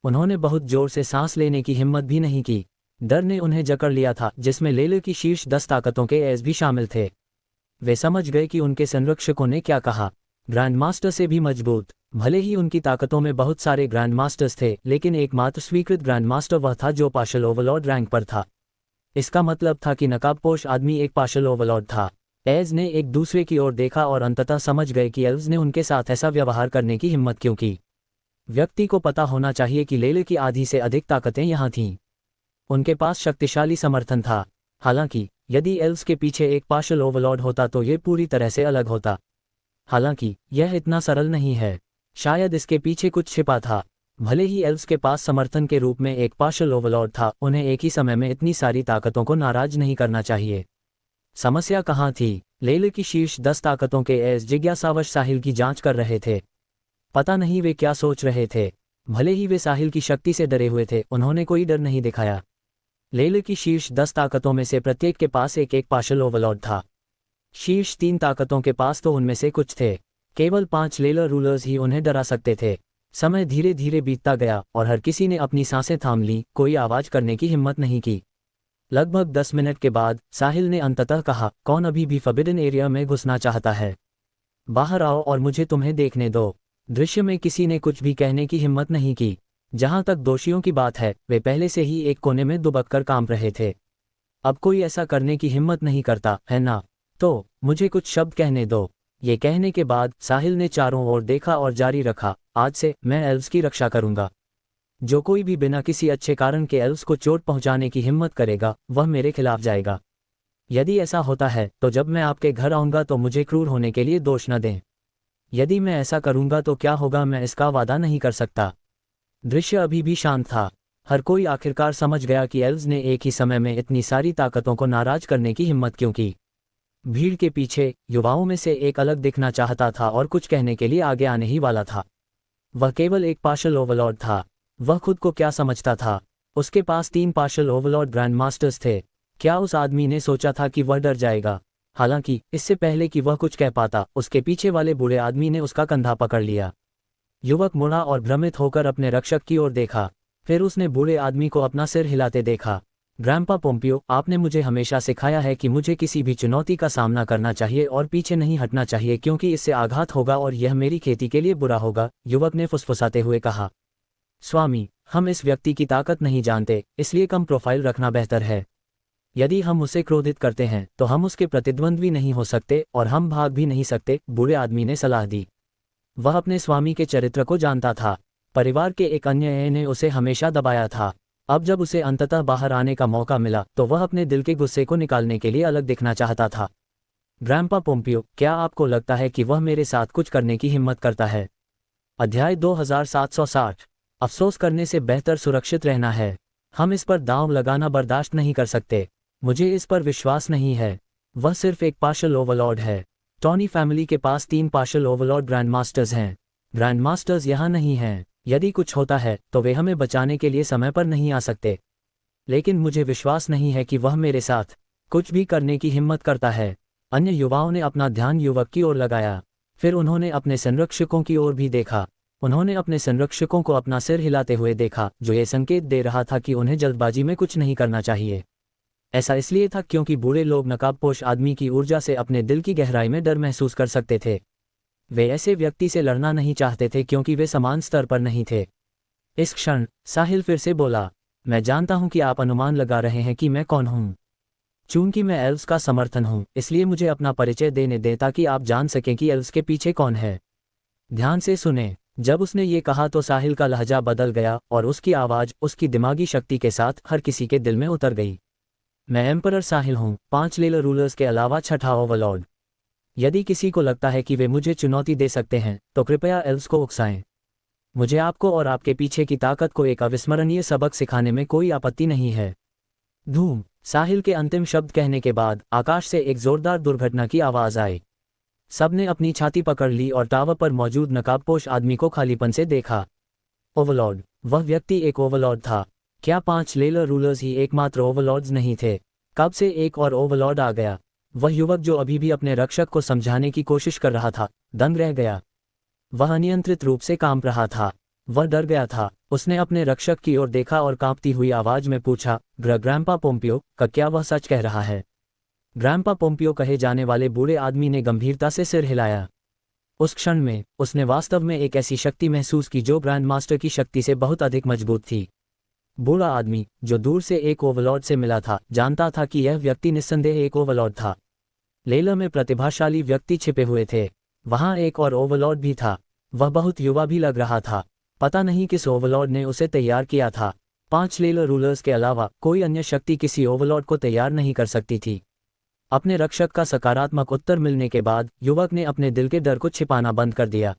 उन्होंने बहुत जोर से सांस लेने की हिम्मत भी नहीं की। डर ने उन्हें जकड़ लिया था, जिसमें लेले की शीर्ष 10 ताकतों के एस भी शामिल थे। वे समझ गए कि उनके संरक्षकों ने क्या कहा। ग्रैंडमास्टर से भी मजबूत। भले ही उनकी ताकतों में बहुत सारे ग्रैंडमास्टर्स थे, लेकिन एकमात्र स्वीकृत ग्रैंडमास्टर वह था जो पार्शल ओवरलॉर्ड रैंक पर था। इसका मतलब था कि नकाबपोश आदमी एक पार्शल ओवरलॉर्ड था। एज ने एक दूसरे की ओर देखा और अंततः समझ गए कि एल्व्स ने उनके साथ ऐसा व्यवहार करने की हिम्मत क्यों की। व्यक्ति को पता होना चाहिए कि लेले की आधी से अधिक ताकतें यहाँ थीं। उनके पास शक्तिशाली समर्थन था। हालांकि यदि एल्व्स के पीछे एक पार्शल ओवरलॉर्ड होता तो ये पूरी तरह से अलग होता। हालांकि यह इतना सरल नहीं है। शायद इसके पीछे कुछ छिपा था। भले ही एल्व्स के पास समर्थन के रूप में एक पार्शल ओवरलॉर्ड था, उन्हें एक ही समय में इतनी सारी ताकतों को नाराज नहीं करना चाहिए। समस्या कहाँ थी? लेले की शीर्ष 10 ताकतों के एस जिज्ञासावश साहिल की जांच कर रहे थे। पता नहीं वे क्या सोच रहे थे। भले ही वे साहिल की शक्ति से डरे हुए थे, उन्होंने कोई डर नहीं दिखाया। लेले की शीर्ष 10 ताकतों में से प्रत्येक के पास एक एक पार्शल ओवरलॉर्ड था। शीर्ष 3 ताकतों के पास तो उनमें से कुछ थे। केवल 5 लेलर रूलर्स ही उन्हें डरा सकते थे। समय धीरे धीरे बीतता गया और हर किसी ने अपनी सांसें थाम ली, कोई आवाज करने की हिम्मत नहीं की। लगभग 10 मिनट के बाद साहिल ने अंततः कहा, कौन अभी भी फॉरबिडन एरिया में घुसना चाहता है? बाहर आओ और मुझे तुम्हें देखने दो। दृश्य में किसी ने कुछ भी कहने की हिम्मत नहीं की। जहां तक दोषियों की बात है, वे पहले से ही एक कोने में दुबक कर कांप रहे थे। अब कोई ऐसा करने की हिम्मत नहीं करता है ना? तो मुझे कुछ शब्द कहने दो। ये कहने के बाद साहिल ने चारों ओर देखा और जारी रखा, आज से मैं एल्व्स की रक्षा करूंगा। जो कोई भी बिना किसी अच्छे कारण के एल्व्स को चोट पहुंचाने की हिम्मत करेगा वह मेरे खिलाफ जाएगा। यदि ऐसा होता है तो जब मैं आपके घर आऊंगा तो मुझे क्रूर होने के लिए दोष न दें। यदि मैं ऐसा करूंगा तो क्या होगा मैं इसका वादा नहीं कर सकता। दृश्य अभी भी शांत था। हर कोई आखिरकार समझ गया कि एल्व्स ने एक ही समय में इतनी सारी ताकतों को नाराज करने की हिम्मत क्यों की। भीड़ के पीछे युवाओं में से एक अलग दिखना चाहता था और कुछ कहने के लिए आगे आने ही वाला था। वह केवल एक पार्शल ओवरलॉर्ड था। वह खुद को क्या समझता था? उसके पास 3 पार्शल ओवरलॉर्ड ग्रैंड मास्टर्स थे। क्या उस आदमी ने सोचा था कि वह डर जाएगा? हालांकि इससे पहले कि वह कुछ कह पाता उसके पीछे वाले बूढ़े आदमी ने उसका कंधा पकड़ लिया। युवक मुड़ा और भ्रमित होकर अपने रक्षक की ओर देखा। फिर उसने बूढ़े आदमी को अपना सिर हिलाते देखा। ग्रैंपा पोम्पियो, आपने मुझे हमेशा सिखाया है कि मुझे किसी भी चुनौती का सामना करना चाहिए और पीछे नहीं हटना चाहिए क्योंकि इससे आघात होगा और यह मेरी खेती के लिए बुरा होगा, युवक ने फुसफुसाते हुए कहा। स्वामी, हम इस व्यक्ति की ताकत नहीं जानते, इसलिए कम प्रोफाइल रखना बेहतर है। यदि हम उसे क्रोधित करते हैं तो हम उसके प्रतिद्वंद्वी नहीं हो सकते और हम भाग भी नहीं सकते, बूढ़े आदमी ने सलाह दी। वह अपने स्वामी के चरित्र को जानता था। परिवार के एक अन्य ने उसे हमेशा दबाया था। अब जब उसे अंततः बाहर आने का मौका मिला तो वह अपने दिल के गुस्से को निकालने के लिए अलग दिखना चाहता था। ग्रैंपा पोम्पियो, क्या आपको लगता है कि वह मेरे साथ कुछ करने की हिम्मत करता है? अध्याय 2760। अफसोस करने से बेहतर सुरक्षित रहना है। हम इस पर दांव लगाना बर्दाश्त नहीं कर सकते। मुझे इस पर विश्वास नहीं है। वह सिर्फ एक पार्शल ओवरलॉर्ड है। टॉनी फैमिली के पास 3 पार्शल ओवरलॉर्ड ग्रैंड मास्टर्स हैं। ग्रैंड मास्टर्स यहाँ नहीं हैं। यदि कुछ होता है तो वे हमें बचाने के लिए समय पर नहीं आ सकते। लेकिन मुझे विश्वास नहीं है कि वह मेरे साथ कुछ भी करने की हिम्मत करता है। अन्य युवाओं ने अपना ध्यान युवक की ओर लगाया। फिर उन्होंने अपने संरक्षकों की ओर भी देखा। उन्होंने अपने संरक्षकों को अपना सिर हिलाते हुए देखा, जो ये संकेत दे रहा था कि उन्हें जल्दबाजी में कुछ नहीं करना चाहिए। ऐसा इसलिए था क्योंकि बूढ़े लोग नकाबपोश आदमी की ऊर्जा से अपने दिल की गहराई में डर महसूस कर सकते थे। वे ऐसे व्यक्ति से लड़ना नहीं चाहते थे क्योंकि वे समान स्तर पर नहीं थे। इस क्षण साहिल फिर से बोला, मैं जानता हूं कि आप अनुमान लगा रहे हैं कि मैं कौन हूं। चूंकि मैं एल्व्स का समर्थन हूं, इसलिए मुझे अपना परिचय देने दें ताकि आप जान सकें कि एल्व्स के पीछे कौन है। ध्यान से सुने। जब उसने ये कहा तो साहिल का लहजा बदल गया और उसकी आवाज़ उसकी दिमागी शक्ति के साथ हर किसी के दिल में उतर गई। मैं एम्परर साहिल हूँ, 5 लेयर रूलर्स के अलावा 6ठा ओवरलॉर्ड। यदि किसी को लगता है कि वे मुझे चुनौती दे सकते हैं तो कृपया एल्व्स को उकसाएं। मुझे आपको और आपके पीछे की ताकत को एक अविस्मरणीय सबक सिखाने में कोई आपत्ति नहीं है। धूम। साहिल के अंतिम शब्द कहने के बाद आकाश से एक जोरदार दुर्घटना की आवाज़ आई। सबने अपनी छाती पकड़ ली और टावर पर मौजूद नकाबपोश आदमी को खालीपन से देखा। ओवरलॉर्ड। वह व्यक्ति एक ओवरलॉर्ड था। क्या 5 लेयर रूलर्स ही एकमात्र ओवरलॉर्ड्स नहीं थे? कब से एक और ओवरलॉर्ड आ गया? वह युवक जो अभी भी अपने रक्षक को समझाने की कोशिश कर रहा था, दंग रह गया। वह अनियंत्रित रूप से कांप रहा था। वह डर गया था। उसने अपने रक्षक की ओर देखा और कांपती हुई आवाज में पूछा, ग्रैंपा पोम्पियो, क्या वह सच कह रहा है? ग्रैंपा पोम्पियो कहे जाने वाले बूढ़े आदमी ने गंभीरता से सिर हिलाया। उस क्षण में उसने वास्तव में एक ऐसी शक्ति महसूस की जो ग्रैंड मास्टर की शक्ति से बहुत अधिक मजबूत थी। बूढ़ा आदमी, जो दूर से एक ओवरलॉर्ड से मिला था, जानता था कि यह व्यक्ति निस्संदेह एक ओवरलॉर्ड था। लेला में प्रतिभाशाली व्यक्ति छिपे हुए थे। वहां एक और ओवरलॉर्ड भी था। वह बहुत युवा भी लग रहा था। पता नहीं किस ओवरलॉर्ड ने उसे तैयार किया था। 5 लेला रूलर्स के अलावा कोई अन्य शक्ति किसी ओवरलॉर्ड को तैयार नहीं कर सकती थी। अपने रक्षक का सकारात्मक उत्तर मिलने के बाद युवक ने अपने दिल के डर को छिपाना बंद कर दिया।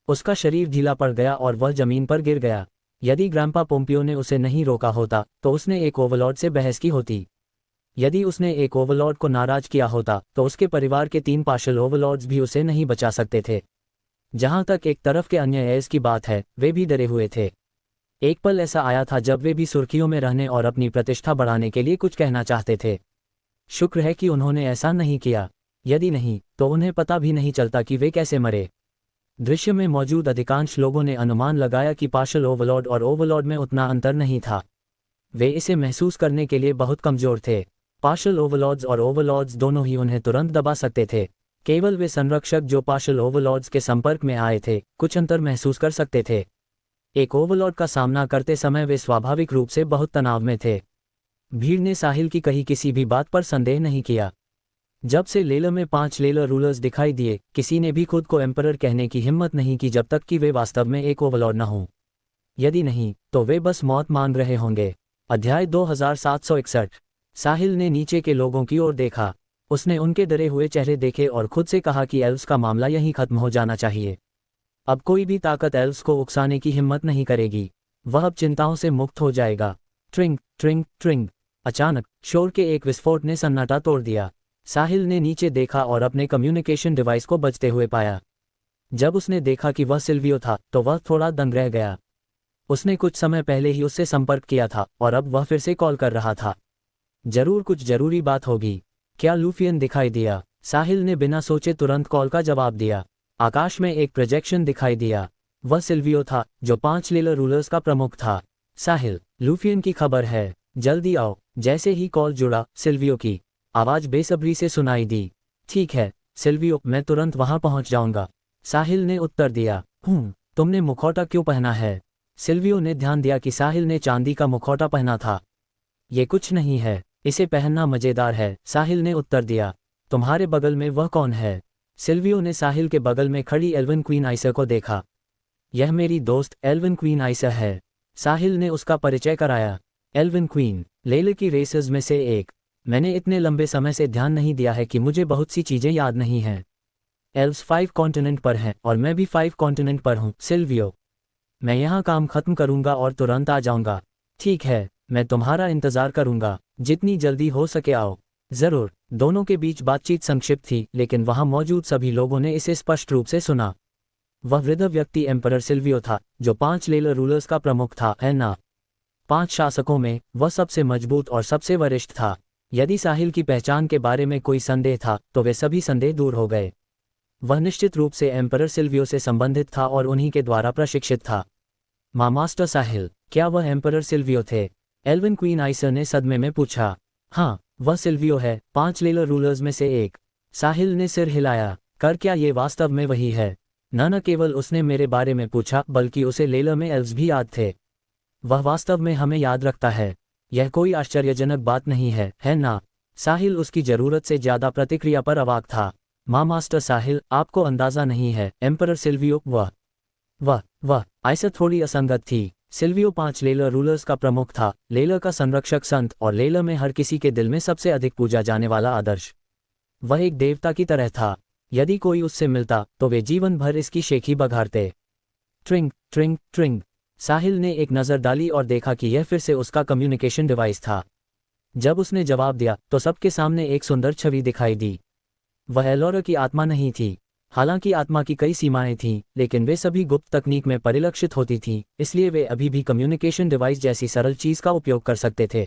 उसका शरीर ढीला पड़ गया और वह जमीन पर गिर गया। यदि ग्रैंपा पोम्पियो ने उसे नहीं रोका होता तो उसने एक ओवरलॉर्ड से बहस की होती। यदि उसने एक ओवरलॉर्ड को नाराज किया होता तो उसके परिवार के 3 पार्शल ओवरलॉर्ड्स भी उसे नहीं बचा सकते थे। जहां तक एक तरफ के अन्य एस की बात है, वे भी डरे हुए थे। एक पल ऐसा आया था जब वे भी सुर्खियों में रहने और अपनी प्रतिष्ठा बढ़ाने के लिए कुछ कहना चाहते थे। शुक्र है कि उन्होंने ऐसा नहीं किया। यदि नहीं तो उन्हें पता भी नहीं चलता कि वे कैसे मरे। दृश्य में मौजूद अधिकांश लोगों ने अनुमान लगाया कि पार्शल ओवरलॉर्ड और ओवरलॉर्ड में उतना अंतर नहीं था। वे इसे महसूस करने के लिए बहुत कमजोर थे। पार्शल ओवरलॉर्ड्स और ओवरलॉर्ड्स दोनों ही उन्हें तुरंत दबा सकते थे। केवल वे संरक्षक जो पार्शल ओवरलॉर्ड्स के संपर्क में आए थे, कुछ अंतर महसूस कर सकते थे। एक ओवरलॉर्ड का सामना करते समय वे स्वाभाविक रूप से बहुत तनाव में थे। भीड़ ने साहिल की कही किसी भी बात पर संदेह नहीं किया। जब से लेलर में 5 लेलर रूलर्स दिखाई दिए, किसी ने भी खुद को एम्परर कहने की हिम्मत नहीं की जब तक कि वे वास्तव में एक ओवरलॉर्ड न हों। यदि नहीं, तो वे बस मौत मांग रहे होंगे। अध्याय 2761। साहिल ने नीचे के लोगों की ओर देखा। उसने उनके डरे हुए चेहरे देखे और खुद से कहा कि एल्व्स का मामला यहीं खत्म हो जाना चाहिए। अब कोई भी ताकत एल्व्स को उकसाने की हिम्मत नहीं करेगी। वह अब चिंताओं से मुक्त हो जाएगा। ट्रिंग ट्रिंग ट्रिंग। अचानक शोर के एक विस्फोट ने सन्नाटा तोड़ दिया। साहिल ने नीचे देखा और अपने कम्युनिकेशन डिवाइस को बजते हुए पाया। जब उसने देखा कि वह सिल्वियो था तो वह थोड़ा दंग रह गया। उसने कुछ समय पहले ही उससे संपर्क किया था और अब वह फिर से कॉल कर रहा था। जरूर कुछ जरूरी बात होगी। क्या लूफियन दिखाई दिया? साहिल ने बिना सोचे तुरंत कॉल का जवाब दिया। आकाश में एक प्रोजेक्शन दिखाई दिया। वह सिल्वियो था, जो 5 लेलर रूलर्स का प्रमुख था। साहिल, लूफियन की खबर है, जल्दी आओ। जैसे ही कॉल जुड़ा, सिल्वियो की आवाज बेसब्री से सुनाई दी। ठीक है सिल्वियो, मैं तुरंत वहां पहुंच जाऊंगा, साहिल ने उत्तर दिया। तुमने मुखौटा क्यों पहना है? सिल्वियो ने ध्यान दिया कि साहिल ने चांदी का मुखौटा पहना था। ये कुछ नहीं है, इसे पहनना मजेदार है, साहिल ने उत्तर दिया। तुम्हारे बगल में वह कौन है? सिल्वियो ने साहिल के बगल में खड़ी एल्विन क्वीन आइसर को देखा। यह मेरी दोस्त एल्विन क्वीन आइसर है, साहिल ने उसका परिचय कराया। एल्विन क्वीन, लेलर की रेसर्स में से एक। मैंने इतने लंबे समय से ध्यान नहीं दिया है कि मुझे बहुत सी चीजें याद नहीं हैं। एल्व्स 5 कॉन्टिनेंट पर हैं और मैं भी 5 कॉन्टिनेंट पर हूँ। सिल्वियो, मैं यहाँ काम खत्म करूंगा और तुरंत आ जाऊंगा। ठीक है, मैं तुम्हारा इंतजार करूंगा, जितनी जल्दी हो सके आओ। जरूर। दोनों के बीच बातचीत संक्षिप्त थी, लेकिन वहां मौजूद सभी लोगों ने इसे स्पष्ट रूप से सुना। वह वृद्ध व्यक्ति एम्परर सिल्वियो था, जो 5 लेलर रूलर्स का प्रमुख था, है ना? 5 शासकों में वह सबसे मजबूत और सबसे वरिष्ठ था। यदि साहिल की पहचान के बारे में कोई संदेह था तो वे सभी संदेह दूर हो गए। वह निश्चित रूप से एम्परर सिल्वियो से संबंधित था और उन्हीं के द्वारा प्रशिक्षित था। मास्टर साहिल, क्या वह एम्परर सिल्वियो थे? एल्विन क्वीन आइसर ने सदमे में पूछा। हाँ, वह सिल्वियो है, 5 लेलर रूलर्स में से एक। साहिल ने सिर हिलाया। कर क्या ये वास्तव में वही है? न केवल उसने मेरे बारे में पूछा, बल्कि उसे लेलर में एल्व्स भी याद थे। वह वास्तव में हमें याद रखता है। यह कोई आश्चर्यजनक बात नहीं है ना? साहिल उसकी जरूरत से ज्यादा प्रतिक्रिया पर अवाक था। मास्टर साहिल, आपको अंदाजा नहीं है, एम्परर सिल्वियो वह आइसर थोड़ी असंगत थी। सिल्वियो 5 लेलर रूलर्स का प्रमुख था, लेलर का संरक्षक संत और लेलर में हर किसी के दिल में सबसे अधिक पूजा जाने वाला आदर्श। वह एक देवता की तरह था। यदि कोई उससे मिलता तो वे जीवन भर इसकी शेखी बघारते। ट्रिंग ट्रिंग ट्रिंग। साहिल ने एक नज़र डाली और देखा कि यह फिर से उसका कम्युनिकेशन डिवाइस था। जब उसने जवाब दिया तो सबके सामने एक सुंदर छवि दिखाई दी। वह एलोरा की आत्मा नहीं थी। हालांकि आत्मा की कई सीमाएं थीं, लेकिन वे सभी गुप्त तकनीक में परिलक्षित होती थीं, इसलिए वे अभी भी कम्युनिकेशन डिवाइस जैसी सरल चीज का उपयोग कर सकते थे।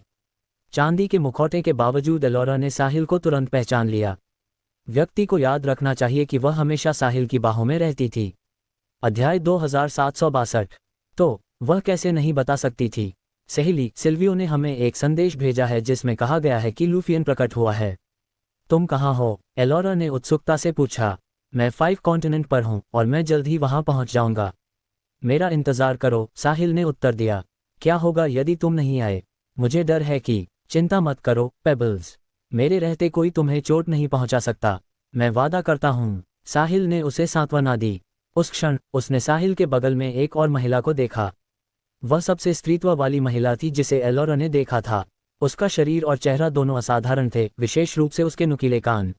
चांदी के मुखौटे के बावजूद एलोरा ने साहिल को तुरंत पहचान लिया। व्यक्ति को याद रखना चाहिए कि वह हमेशा साहिल की बाहों में रहती थी। अध्याय 2762। तो वह कैसे नहीं बता सकती थी? सहेली, सिल्वियो ने हमें एक संदेश भेजा है जिसमें कहा गया है कि लूफियन प्रकट हुआ है। तुम कहाँ हो? एलोरा ने उत्सुकता से पूछा। मैं 5 कॉन्टिनेंट पर हूँ और मैं जल्द ही वहां पहुंच जाऊंगा। मेरा इंतजार करो, साहिल ने उत्तर दिया। क्या होगा यदि तुम नहीं आए? मुझे डर है कि। चिंता मत करो पेबल्स, मेरे रहते कोई तुम्हें चोट नहीं पहुंचा सकता, मैं वादा करता हूँ, साहिल ने उसे सांत्वना दी। उस क्षण उसने साहिल के बगल में एक और महिला को देखा। वह सबसे स्त्रीत्व वाली महिला थी जिसे एलोरा ने देखा था। उसका शरीर और चेहरा दोनों असाधारण थे, विशेष रूप से उसके नुकीले कान।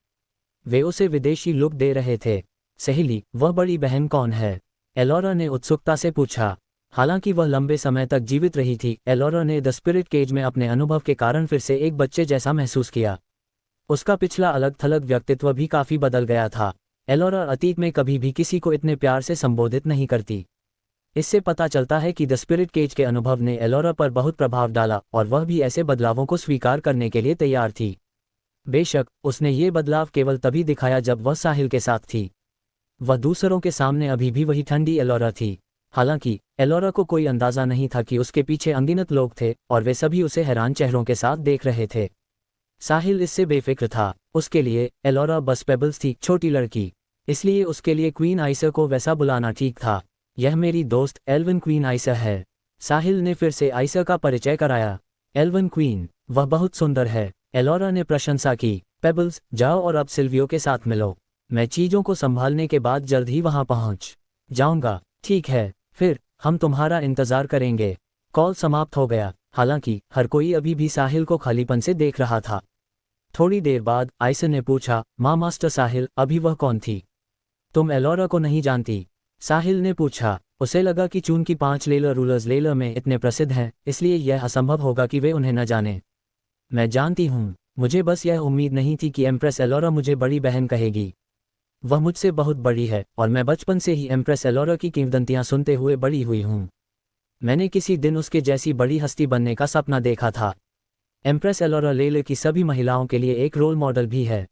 वे उसे विदेशी लुक दे रहे थे। सहेली, वह बड़ी बहन कौन है? एलोरा ने उत्सुकता से पूछा। हालांकि वह लंबे समय तक जीवित रही थी, एलोरा ने द स्पिरिट केज में अपने अनुभव के कारण फिर से एक बच्चे जैसा महसूस किया। उसका पिछला अलग थलग व्यक्तित्व भी काफी बदल गया था। एलोरा अतीत में कभी भी किसी को इतने प्यार से संबोधित नहीं करती। इससे पता चलता है कि द स्पिरिट केज के अनुभव ने एलोरा पर बहुत प्रभाव डाला और वह भी ऐसे बदलावों को स्वीकार करने के लिए तैयार थी। बेशक उसने ये बदलाव केवल तभी दिखाया जब वह साहिल के साथ थी। वह दूसरों के सामने अभी भी वही ठंडी एलोरा थी। हालांकि एलोरा को कोई अंदाजा नहीं था कि उसके पीछे अनगिनत लोग थे और वे सभी उसे हैरान चेहरों के साथ देख रहे थे। साहिल इससे बेफिक्र था। उसके लिए एलोरा बस पेबल्स थी, छोटी लड़की, इसलिए उसके लिए क्वीन आइसर को वैसा बुलाना ठीक था। यह मेरी दोस्त एल्विन क्वीन आइसर है। साहिल ने फिर से आइसर का परिचय कराया। एल्विन क्वीन, वह बहुत सुंदर है, एलोरा ने प्रशंसा की। पेबल्स, जाओ और अब सिल्वियो के साथ मिलो। मैं चीजों को संभालने के बाद जल्द ही वहां पहुंच जाऊंगा। ठीक है, फिर हम तुम्हारा इंतजार करेंगे। कॉल समाप्त हो गया। हालांकि हर कोई अभी भी साहिल को खालीपन से देख रहा था। थोड़ी देर बाद आइसन ने पूछा, माँ मास्टर साहिल, अभी वह कौन थी? तुम एलोरा को नहीं जानती? साहिल ने पूछा। उसे लगा कि चूंकि 5 लेलर रूलर्स लेलर में इतने प्रसिद्ध हैं, इसलिए यह असंभव होगा कि वे उन्हें न जाने। मैं जानती हूँ, मुझे बस यह उम्मीद नहीं थी कि एम्प्रेस एलोरा मुझे बड़ी बहन कहेगी। वह मुझसे बहुत बड़ी है और मैं बचपन से ही एम्प्रेस एलोरा की किंवदंतियां सुनते हुए बड़ी हुई हूँ। मैंने किसी दिन उसके जैसी बड़ी हस्ती बनने का सपना देखा था। एम्प्रेस एलोरा लेले की सभी महिलाओं के लिए एक रोल मॉडल भी है।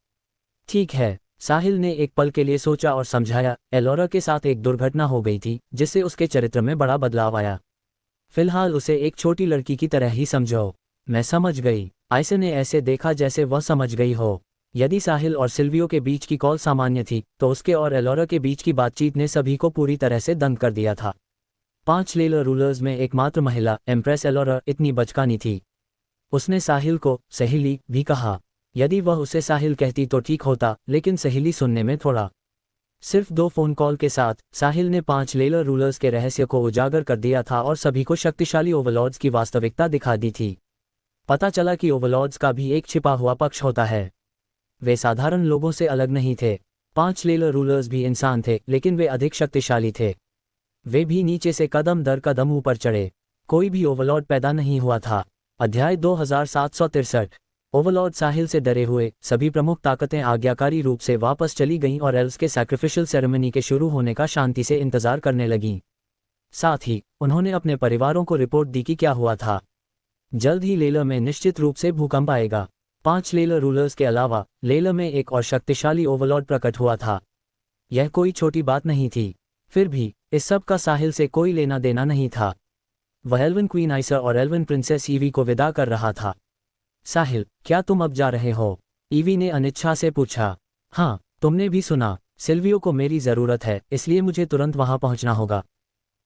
ठीक है, साहिल ने एक पल के लिए सोचा और समझाया, एलोरा के साथ एक दुर्घटना हो गई थी जिससे उसके चरित्र में बड़ा बदलाव आया। फिलहाल उसे एक छोटी लड़की की तरह ही समझो। मैं समझ गई। आइसन ने ऐसे देखा जैसे वह समझ गई हो। यदि साहिल और सिल्वियो के बीच की कॉल सामान्य थी, तो उसके और एलोरा के बीच की बातचीत ने सभी को पूरी तरह से दंग कर दिया था। 5 लेलर रूलर्स में एकमात्र महिला एम्प्रेस एलोरा इतनी बचकानी थी। उसने साहिल को सहेली भी कहा। यदि वह उसे साहिल कहती तो ठीक होता, लेकिन सहेली सुनने में थोड़ा। सिर्फ 2 फोन कॉल के साथ साहिल ने 5 लेलर रूलर्स के रहस्य को उजागर कर दिया था और सभी को शक्तिशाली ओवरलॉर्ड्स की वास्तविकता दिखा दी थी। पता चला कि ओवरलॉर्ड्स का भी एक छिपा हुआ पक्ष होता है। वे साधारण लोगों से अलग नहीं थे। 5 लेलर रूलर्स भी इंसान थे, लेकिन वे अधिक शक्तिशाली थे। वे भी नीचे से कदम दर कदम ऊपर चढ़े। कोई भी ओवरलॉर्ड पैदा नहीं हुआ था। अध्याय 2763। ओवरलॉर्ड साहिल से डरे हुए सभी प्रमुख ताकतें आज्ञाकारी रूप से वापस चली गईं और एल्व्स के सैक्रिफिशियल सेरेमनी के शुरू होने का शांति से इंतजार करने लगीं। साथ ही उन्होंने अपने परिवारों को रिपोर्ट दी कि क्या हुआ था। जल्द ही लेलर में निश्चित रूप से भूकंप आएगा। 5 लेलर रूलर्स के अलावा लेलर में एक और शक्तिशाली ओवरलॉर्ड प्रकट हुआ था। यह कोई छोटी बात नहीं थी। फिर भी इस सब का साहिल से कोई लेना देना नहीं था। वह एल्विन क्वीन आइसर और एल्विन प्रिंसेस ईवी को विदा कर रहा था। साहिल, क्या तुम अब जा रहे हो? ईवी ने अनिच्छा से पूछा। हाँ, तुमने भी सुना, सिल्वियो को मेरी ज़रूरत है, इसलिए मुझे तुरंत वहां पहुंचना होगा।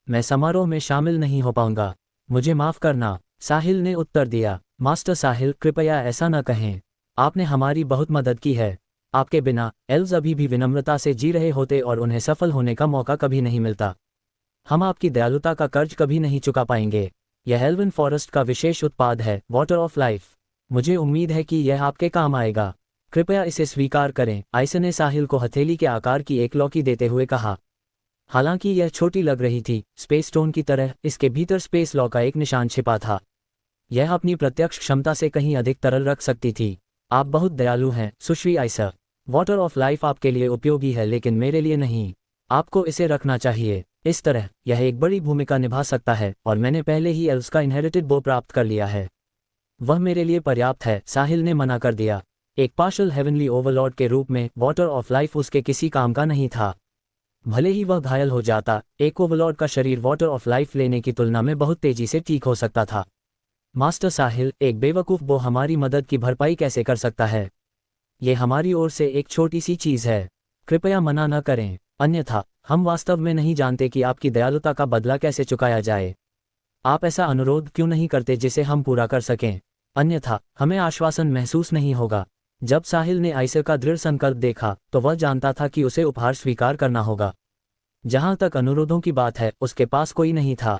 मैं समारोह में शामिल नहीं हो पाऊंगा। मुझे माफ करना, साहिल ने उत्तर दिया। मास्टर साहिल, कृपया ऐसा न कहें। आपने हमारी बहुत मदद की है। आपके बिना एल्व्स अभी भी विनम्रता से जी रहे होते और उन्हें सफल होने का मौका कभी नहीं मिलता। हम आपकी दयालुता का कर्ज कभी नहीं चुका पाएंगे। यह एल्विन फॉरेस्ट का विशेष उत्पाद है, वाटर ऑफ लाइफ। मुझे उम्मीद है कि यह आपके काम आएगा। कृपया इसे स्वीकार करें। आइसन ने साहिल को हथेली के आकार की एक लौकी देते हुए कहा। हालांकि यह छोटी लग रही थी, स्पेस स्टोन की तरह इसके भीतर स्पेस लॉ का एक निशान छिपा था। यह अपनी प्रत्यक्ष क्षमता से कहीं अधिक तरल रख सकती थी। आप बहुत दयालु हैं, सुश्री आइसर। वाटर ऑफ लाइफ आपके लिए उपयोगी है, लेकिन मेरे लिए नहीं। आपको इसे रखना चाहिए। इस तरह यह एक बड़ी भूमिका निभा सकता है और मैंने पहले ही एल्व्स का इनहेरिटेड बो प्राप्त कर लिया है। वह मेरे लिए पर्याप्त है, साहिल ने मना कर दिया। एक पार्शल हेवनली ओवरलॉर्ड के रूप में वाटर ऑफ लाइफ उसके किसी काम का नहीं था। भले ही वह घायल हो जाता, एक ओवरलॉर्ड का शरीर वाटर ऑफ लाइफ लेने की तुलना में बहुत तेजी से ठीक हो सकता था। मास्टर साहिल, एक बेवकूफ़ बो हमारी मदद की भरपाई कैसे कर सकता है? ये हमारी ओर से एक छोटी सी चीज़ है। कृपया मना न करें, अन्यथा हम वास्तव में नहीं जानते कि आपकी दयालुता का बदला कैसे चुकाया जाए। आप ऐसा अनुरोध क्यों नहीं करते जिसे हम पूरा कर सकें? अन्यथा हमें आश्वासन महसूस नहीं होगा। जब साहिल ने आइसर का दृढ़ संकल्प देखा, तो वह जानता था कि उसे उपहार स्वीकार करना होगा। जहां तक अनुरोधों की बात है, उसके पास कोई नहीं था।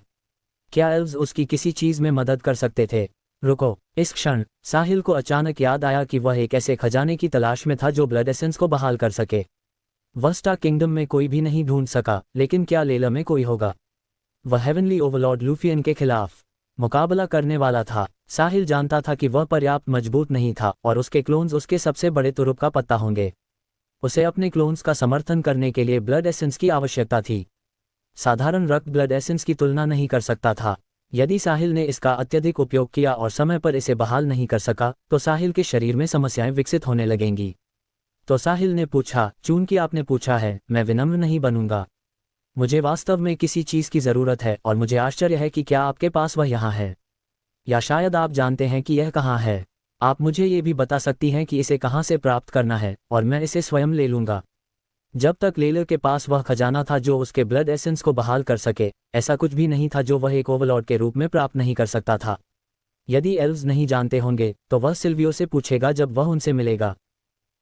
क्या एल्व्स उसकी किसी चीज में मदद कर सकते थे? रुको, इस क्षण साहिल को अचानक याद आया कि वह एक ऐसे खजाने की तलाश में था जो ब्लड एसेंस को बहाल कर सके। वह स्टार किंगडम में कोई भी नहीं ढूंढ सका, लेकिन क्या लेला में कोई होगा? वह हेवनली ओवरलॉर्ड लूफियन के खिलाफ मुकाबला करने वाला था। साहिल जानता था कि वह पर्याप्त मजबूत नहीं था और उसके क्लोन्स उसके सबसे बड़े तुरुप का पत्ता होंगे। उसे अपने क्लोन्स का समर्थन करने के लिए ब्लड एसेंस की आवश्यकता थी। साधारण रक्त ब्लड एसेंस की तुलना नहीं कर सकता था। यदि साहिल ने इसका अत्यधिक उपयोग किया और समय पर इसे बहाल नहीं कर सका, तो साहिल के शरीर में समस्याएं विकसित होने लगेंगी। तो साहिल ने पूछा, चूंकि आपने पूछा है, मैं विनम्र नहीं बनूंगा। मुझे वास्तव में किसी चीज़ की ज़रूरत है और मुझे आश्चर्य है कि क्या आपके पास वह यहाँ है, या शायद आप जानते हैं कि यह कहाँ है। आप मुझे ये भी बता सकती हैं कि इसे कहाँ से प्राप्त करना है और मैं इसे स्वयं ले लूँगा। जब तक लेलर के पास वह खजाना था जो उसके ब्लड एसेंस को बहाल कर सके, ऐसा कुछ भी नहीं था जो वह एक ओवरलॉर्ड के रूप में प्राप्त नहीं कर सकता था। यदि एल्व्स नहीं जानते होंगे तो वह सिल्वियो से पूछेगा जब वह उनसे मिलेगा।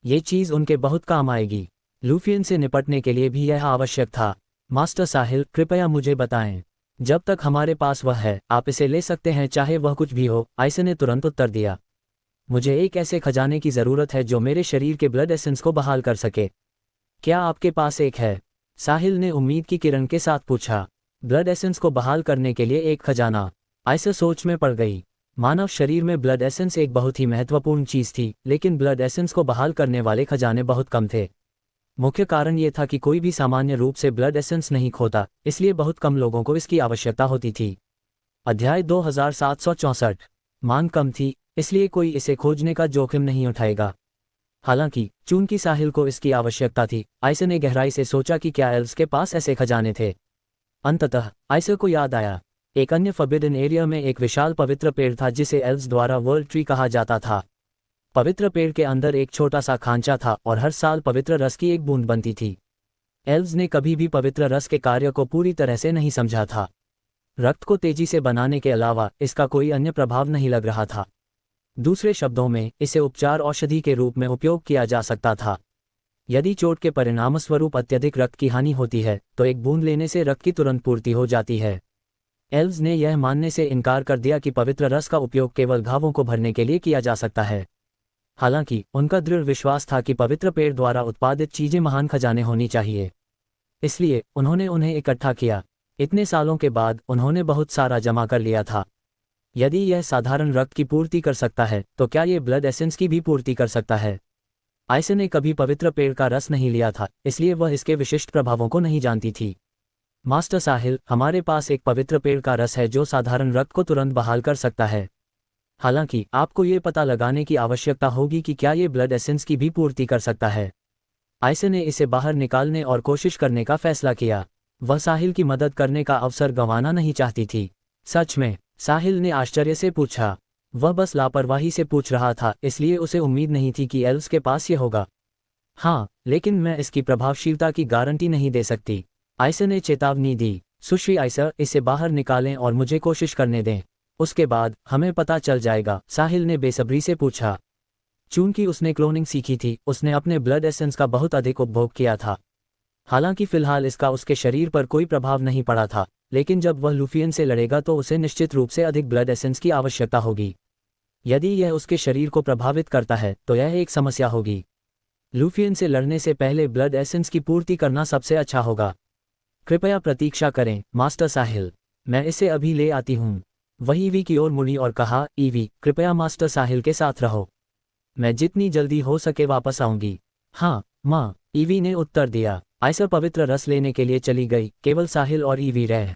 ये चीज़ उनके बहुत काम आएगी। लूफियन से निपटने के लिए भी यह आवश्यक था। मास्टर साहिल, कृपया मुझे बताएं। जब तक हमारे पास वह है, आप इसे ले सकते हैं, चाहे वह कुछ भी हो, आइसे ने तुरंत उत्तर दिया। मुझे एक ऐसे खजाने की ज़रूरत है जो मेरे शरीर के ब्लड एसेंस को बहाल कर सके। क्या आपके पास एक है? साहिल ने उम्मीद की किरण के साथ पूछा। ब्लड एसेंस को बहाल करने के लिए एक खजाना? आइसे सोच में पड़ गई। मानव शरीर में ब्लड एसेंस एक बहुत ही महत्वपूर्ण चीज़ थी, लेकिन ब्लड एसेंस को बहाल करने वाले खजाने बहुत कम थे। मुख्य कारण ये था कि कोई भी सामान्य रूप से ब्लड एसेंस नहीं खोता, इसलिए बहुत कम लोगों को इसकी आवश्यकता होती थी। अध्याय 2764। मांग कम थी, इसलिए कोई इसे खोजने का जोखिम नहीं उठाएगा। हालांकि चूंकि साहिल को इसकी आवश्यकता थी, आइसे ने गहराई से सोचा कि क्या एल्व्स के पास ऐसे खजाने थे। अंततः आइसे को याद आया, एक अन्य फॉरबिडन एरिया में एक विशाल पवित्र पेड़ था जिसे एल्व्स द्वारा वर्ल्ड ट्री कहा जाता था। पवित्र पेड़ के अंदर एक छोटा सा खांचा था और हर साल पवित्र रस की एक बूंद बनती थी। एल्व्स ने कभी भी पवित्र रस के कार्य को पूरी तरह से नहीं समझा था। रक्त को तेजी से बनाने के अलावा इसका कोई अन्य प्रभाव नहीं लग रहा था। दूसरे शब्दों में, इसे उपचार औषधि के रूप में उपयोग किया जा सकता था। यदि चोट के परिणामस्वरूप अत्यधिक रक्त की हानि होती है, तो एक बूंद लेने से रक्त की तुरंत पूर्ति हो जाती है। एल्व्स ने यह मानने से इनकार कर दिया कि पवित्र रस का उपयोग केवल घावों को भरने के लिए किया जा सकता है। हालांकि उनका दृढ़ विश्वास था कि पवित्र पेड़ द्वारा उत्पादित चीजें महान खजाने होनी चाहिए। इसलिए उन्होंने उन्हें इकट्ठा किया। इतने सालों के बाद उन्होंने बहुत सारा जमा कर लिया था। यदि यह साधारण रक्त की पूर्ति कर सकता है, तो क्या ये ब्लड एसेंस की भी पूर्ति कर सकता है? आइसे ने कभी पवित्र पेड़ का रस नहीं लिया था, इसलिए वह इसके विशिष्ट प्रभावों को नहीं जानती थी। मास्टर साहिल, हमारे पास एक पवित्र पेड़ का रस है जो साधारण रक्त को तुरंत बहाल कर सकता है। हालांकि आपको ये पता लगाने की आवश्यकता होगी कि क्या ये ब्लड एसेंस की भी पूर्ति कर सकता है। आइसे ने इसे बाहर निकालने और कोशिश करने का फैसला किया। वह साहिल की मदद करने का अवसर गंवाना नहीं चाहती थी। सच में? साहिल ने आश्चर्य से पूछा। वह बस लापरवाही से पूछ रहा था, इसलिए उसे उम्मीद नहीं थी कि एल्व्स के पास ये होगा। हाँ, लेकिन मैं इसकी प्रभावशीलता की गारंटी नहीं दे सकती, आइसे ने चेतावनी दी। सुश्री आइसर, इसे बाहर निकालें और मुझे कोशिश करने दें। उसके बाद हमें पता चल जाएगा, साहिल ने बेसब्री से पूछा। चूंकि उसने क्लोनिंग सीखी थी, उसने अपने ब्लड एसेंस का बहुत अधिक उपभोग किया था। हालांकि फिलहाल इसका उसके शरीर पर कोई प्रभाव नहीं पड़ा था, लेकिन जब वह लूफियन से लड़ेगा तो उसे निश्चित रूप से अधिक ब्लड एसेंस की आवश्यकता होगी। यदि यह उसके शरीर को प्रभावित करता है तो यह एक समस्या होगी। लूफियन से लड़ने से पहले ब्लड एसेंस की पूर्ति करना सबसे अच्छा होगा। कृपया प्रतीक्षा करें, मास्टर साहिल, मैं इसे अभी ले आती हूँ। वह ईवी की ओर मुड़ी और कहा, ईवी, कृपया मास्टर साहिल के साथ रहो। मैं जितनी जल्दी हो सके वापस आऊंगी। हाँ माँ, ईवी ने उत्तर दिया। आइसर पवित्र रस लेने के लिए चली गई, केवल साहिल और ईवी रह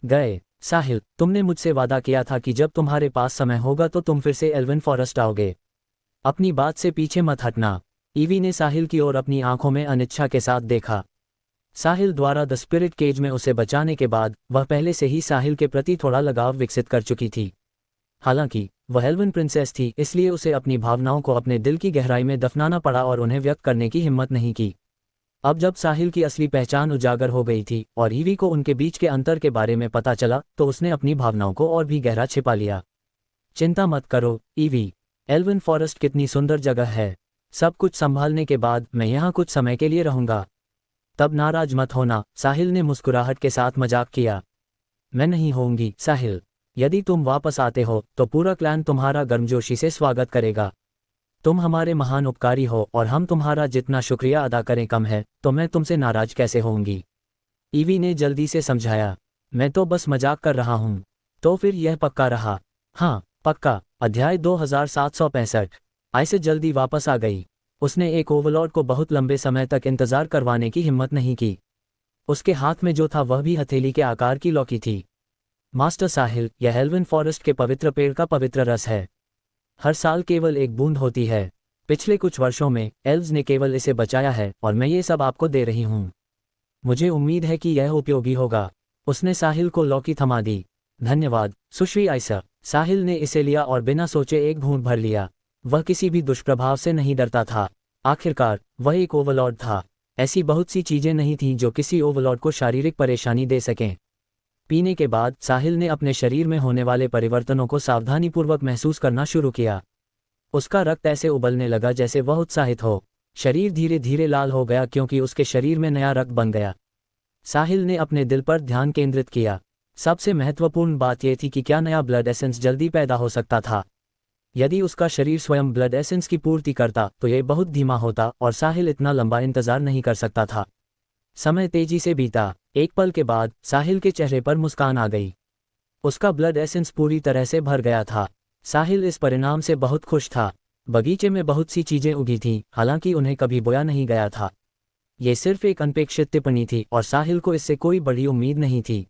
गए। साहिल, तुमने मुझसे वादा किया था कि जब तुम्हारे पास समय होगा तो तुम फिर से एल्विन फॉरेस्ट आओगे। अपनी बात से पीछे मत हटना। ईवी ने साहिल की ओर अपनी आंखों में अनिच्छा के साथ देखा। साहिल द्वारा द स्पिरिट केज में उसे बचाने के बाद वह पहले से ही साहिल के प्रति थोड़ा लगाव विकसित कर चुकी थी। हालांकि वह एल्विन प्रिंसेस थी, इसलिए उसे अपनी भावनाओं को अपने दिल की गहराई में दफनाना पड़ा और उन्हें व्यक्त करने की हिम्मत नहीं की। अब जब साहिल की असली पहचान उजागर हो गई थी और ईवी को उनके बीच के अंतर के बारे में पता चला, तो उसने अपनी भावनाओं को और भी गहरा छिपा लिया। चिंता मत करो ईवी, एल्विन फॉरेस्ट कितनी सुंदर जगह है। सब कुछ संभालने के बाद मैं यहाँ कुछ समय के लिए रहूंगा। तब नाराज मत होना, साहिल ने मुस्कुराहट के साथ मजाक किया। मैं नहीं होऊंगी साहिल, यदि तुम वापस आते हो तो पूरा क्लैन तुम्हारा गर्मजोशी से स्वागत करेगा। तुम हमारे महान उपकारी हो और हम तुम्हारा जितना शुक्रिया अदा करें कम है, तो मैं तुमसे नाराज कैसे होऊंगी। ईवी ने जल्दी से समझाया, मैं तो बस मजाक कर रहा हूँ। तो फिर यह पक्का रहा? हाँ पक्का। अध्याय 2765। आइसे जल्दी वापस आ गई। उसने एक ओवरलॉर्ड को बहुत लंबे समय तक इंतजार करवाने की हिम्मत नहीं की। उसके हाथ में जो था वह भी हथेली के आकार की लौकी थी। मास्टर साहिल, यह एल्विन फॉरेस्ट के पवित्र पेड़ का पवित्र रस है। हर साल केवल एक बूंद होती है। पिछले कुछ वर्षों में एल्व्स ने केवल इसे बचाया है और मैं ये सब आपको दे रही हूँ। मुझे उम्मीद है कि यह उपयोगी होगा। उसने साहिल को लौकी थमा दी। धन्यवाद सुश्री आइसर। साहिल ने इसे लिया और बिना सोचे एक घूंट भर लिया। वह किसी भी दुष्प्रभाव से नहीं डरता था। आखिरकार वह एक ओवरलॉर्ड था। ऐसी बहुत सी चीजें नहीं थीं जो किसी ओवरलॉर्ड को शारीरिक परेशानी दे सकें। पीने के बाद साहिल ने अपने शरीर में होने वाले परिवर्तनों को सावधानीपूर्वक महसूस करना शुरू किया। उसका रक्त ऐसे उबलने लगा जैसे वह उत्साहित हो। शरीर धीरे धीरे लाल हो गया क्योंकि उसके शरीर में नया रक्त बन गया। साहिल ने अपने दिल पर ध्यान केंद्रित किया। सबसे महत्वपूर्ण बात यह थी कि क्या नया ब्लड एसेंस जल्दी पैदा हो सकता था। यदि उसका शरीर स्वयं ब्लड एसेंस की पूर्ति करता तो यह बहुत धीमा होता और साहिल इतना लंबा इंतजार नहीं कर सकता था। समय तेजी से बीता। एक पल के बाद साहिल के चेहरे पर मुस्कान आ गई। उसका ब्लड एसेंस पूरी तरह से भर गया था। साहिल इस परिणाम से बहुत खुश था। बगीचे में बहुत सी चीजें उगी थीं, हालांकि उन्हें कभी बोया नहीं गया था। ये सिर्फ एक अनपेक्षित टिप्पणी थी और साहिल को इससे कोई बड़ी उम्मीद नहीं थी।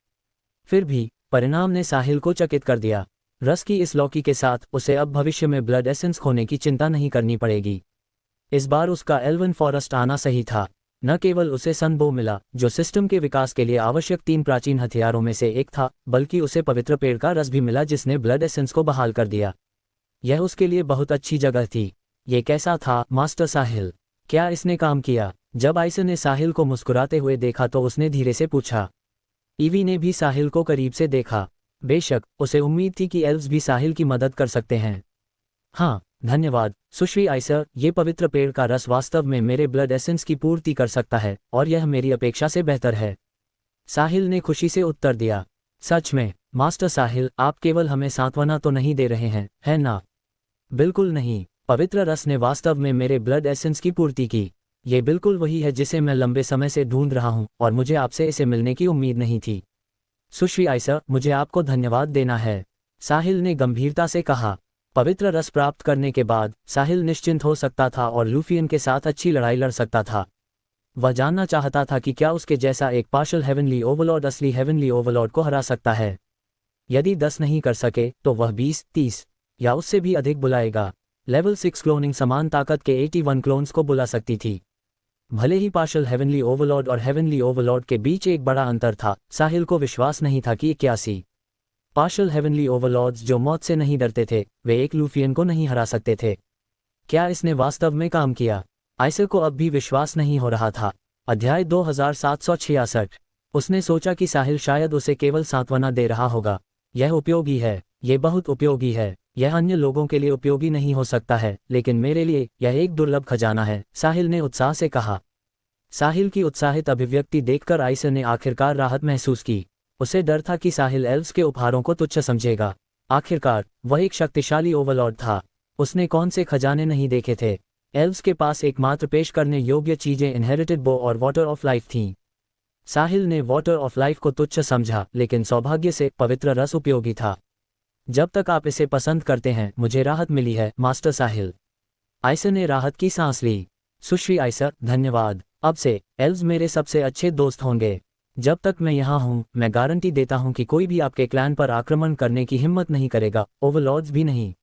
फिर भी परिणाम ने साहिल को चकित कर दिया। रस की इस लौकी के साथ उसे अब भविष्य में ब्लड एसेंस खोने की चिंता नहीं करनी पड़ेगी। इस बार उसका एल्वन फॉरेस्ट आना सही था। न केवल उसे सनबो मिला, जो सिस्टम के विकास के लिए आवश्यक 3 प्राचीन हथियारों में से एक था, बल्कि उसे पवित्र पेड़ का रस भी मिला जिसने ब्लड एसेंस को बहाल कर दिया। यह उसके लिए बहुत अच्छी जगह थी। ये कैसा था, मास्टर साहिल? क्या इसने काम किया? जब आइसन ने साहिल को मुस्कुराते हुए देखा तो उसने धीरे से पूछा। ईवी ने भी साहिल को करीब से देखा। बेशक, उसे उम्मीद थी कि एल्व्स भी साहिल की मदद कर सकते हैं। हाँ, धन्यवाद सुश्री आइसर, ये पवित्र पेड़ का रस वास्तव में मेरे ब्लड एसेंस की पूर्ति कर सकता है और यह मेरी अपेक्षा से बेहतर है। साहिल ने खुशी से उत्तर दिया। सच में, मास्टर साहिल, आप केवल हमें सांत्वना तो नहीं दे रहे हैं, है ना? बिल्कुल नहीं, पवित्र रस ने वास्तव में मेरे ब्लड एसेंस की पूर्ति की। ये बिल्कुल वही है जिसे मैं लंबे समय से ढूंढ रहा हूँ और मुझे आपसे इसे मिलने की उम्मीद नहीं थी। सुश्री आइसर, मुझे आपको धन्यवाद देना है, साहिल ने गंभीरता से कहा। पवित्र रस प्राप्त करने के बाद साहिल निश्चिंत हो सकता था और लूफियन के साथ अच्छी लड़ाई लड़ सकता था। वह जानना चाहता था कि क्या उसके जैसा एक पार्शल हेवनली ओवरलॉर्ड असली हेवनली ओवरलॉर्ड को हरा सकता है। यदि 10 नहीं कर सके तो वह 20, 30 या उससे भी अधिक बुलाएगा। लेवल 6 क्लोनिंग समान ताकत के 81 क्लोन्स को बुला सकती थी। भले ही पार्शल हेवनली ओवरलॉर्ड और हेवनली ओवरलॉर्ड के बीच एक बड़ा अंतर था, साहिल को विश्वास नहीं था कि 81 पार्शल हेवनली ओवरलॉर्ड्स जो मौत से नहीं डरते थे, वे एक लूफियन को नहीं हरा सकते थे। क्या इसने वास्तव में काम किया? आइसर को अब भी विश्वास नहीं हो रहा था। अध्याय 2766। उसने सोचा कि साहिल शायद उसे केवल सांत्वना दे रहा होगा। यह उपयोगी है, यह बहुत उपयोगी है। यह अन्य लोगों के लिए उपयोगी नहीं हो सकता है, लेकिन मेरे लिए यह एक दुर्लभ खजाना है, साहिल ने उत्साह से कहा। साहिल की उत्साहित अभिव्यक्ति देखकर आइसर ने आखिरकार राहत महसूस की। उसे डर था कि साहिल एल्व्स के उपहारों को तुच्छ समझेगा। आखिरकार वह एक शक्तिशाली ओवरलॉर्ड था। उसने कौन से खजाने नहीं देखे थे। एल्व्स के पास एकमात्र पेश करने योग्य चीजें इनहेरिटेड बो और वाटर ऑफ लाइफ थीं। साहिल ने वाटर ऑफ लाइफ को तुच्छ समझा, लेकिन सौभाग्य से पवित्र रस उपयोगी था। जब तक आप इसे पसंद करते हैं, मुझे राहत मिली है, मास्टर साहिल। आइसर ने राहत की सांस ली। सुश्री आइसर, धन्यवाद। अब से एल्व्स मेरे सबसे अच्छे दोस्त होंगे। जब तक मैं यहाँ हूँ, मैं गारंटी देता हूँ कि कोई भी आपके क्लैन पर आक्रमण करने की हिम्मत नहीं करेगा, ओवरलॉर्ड्स भी नहीं।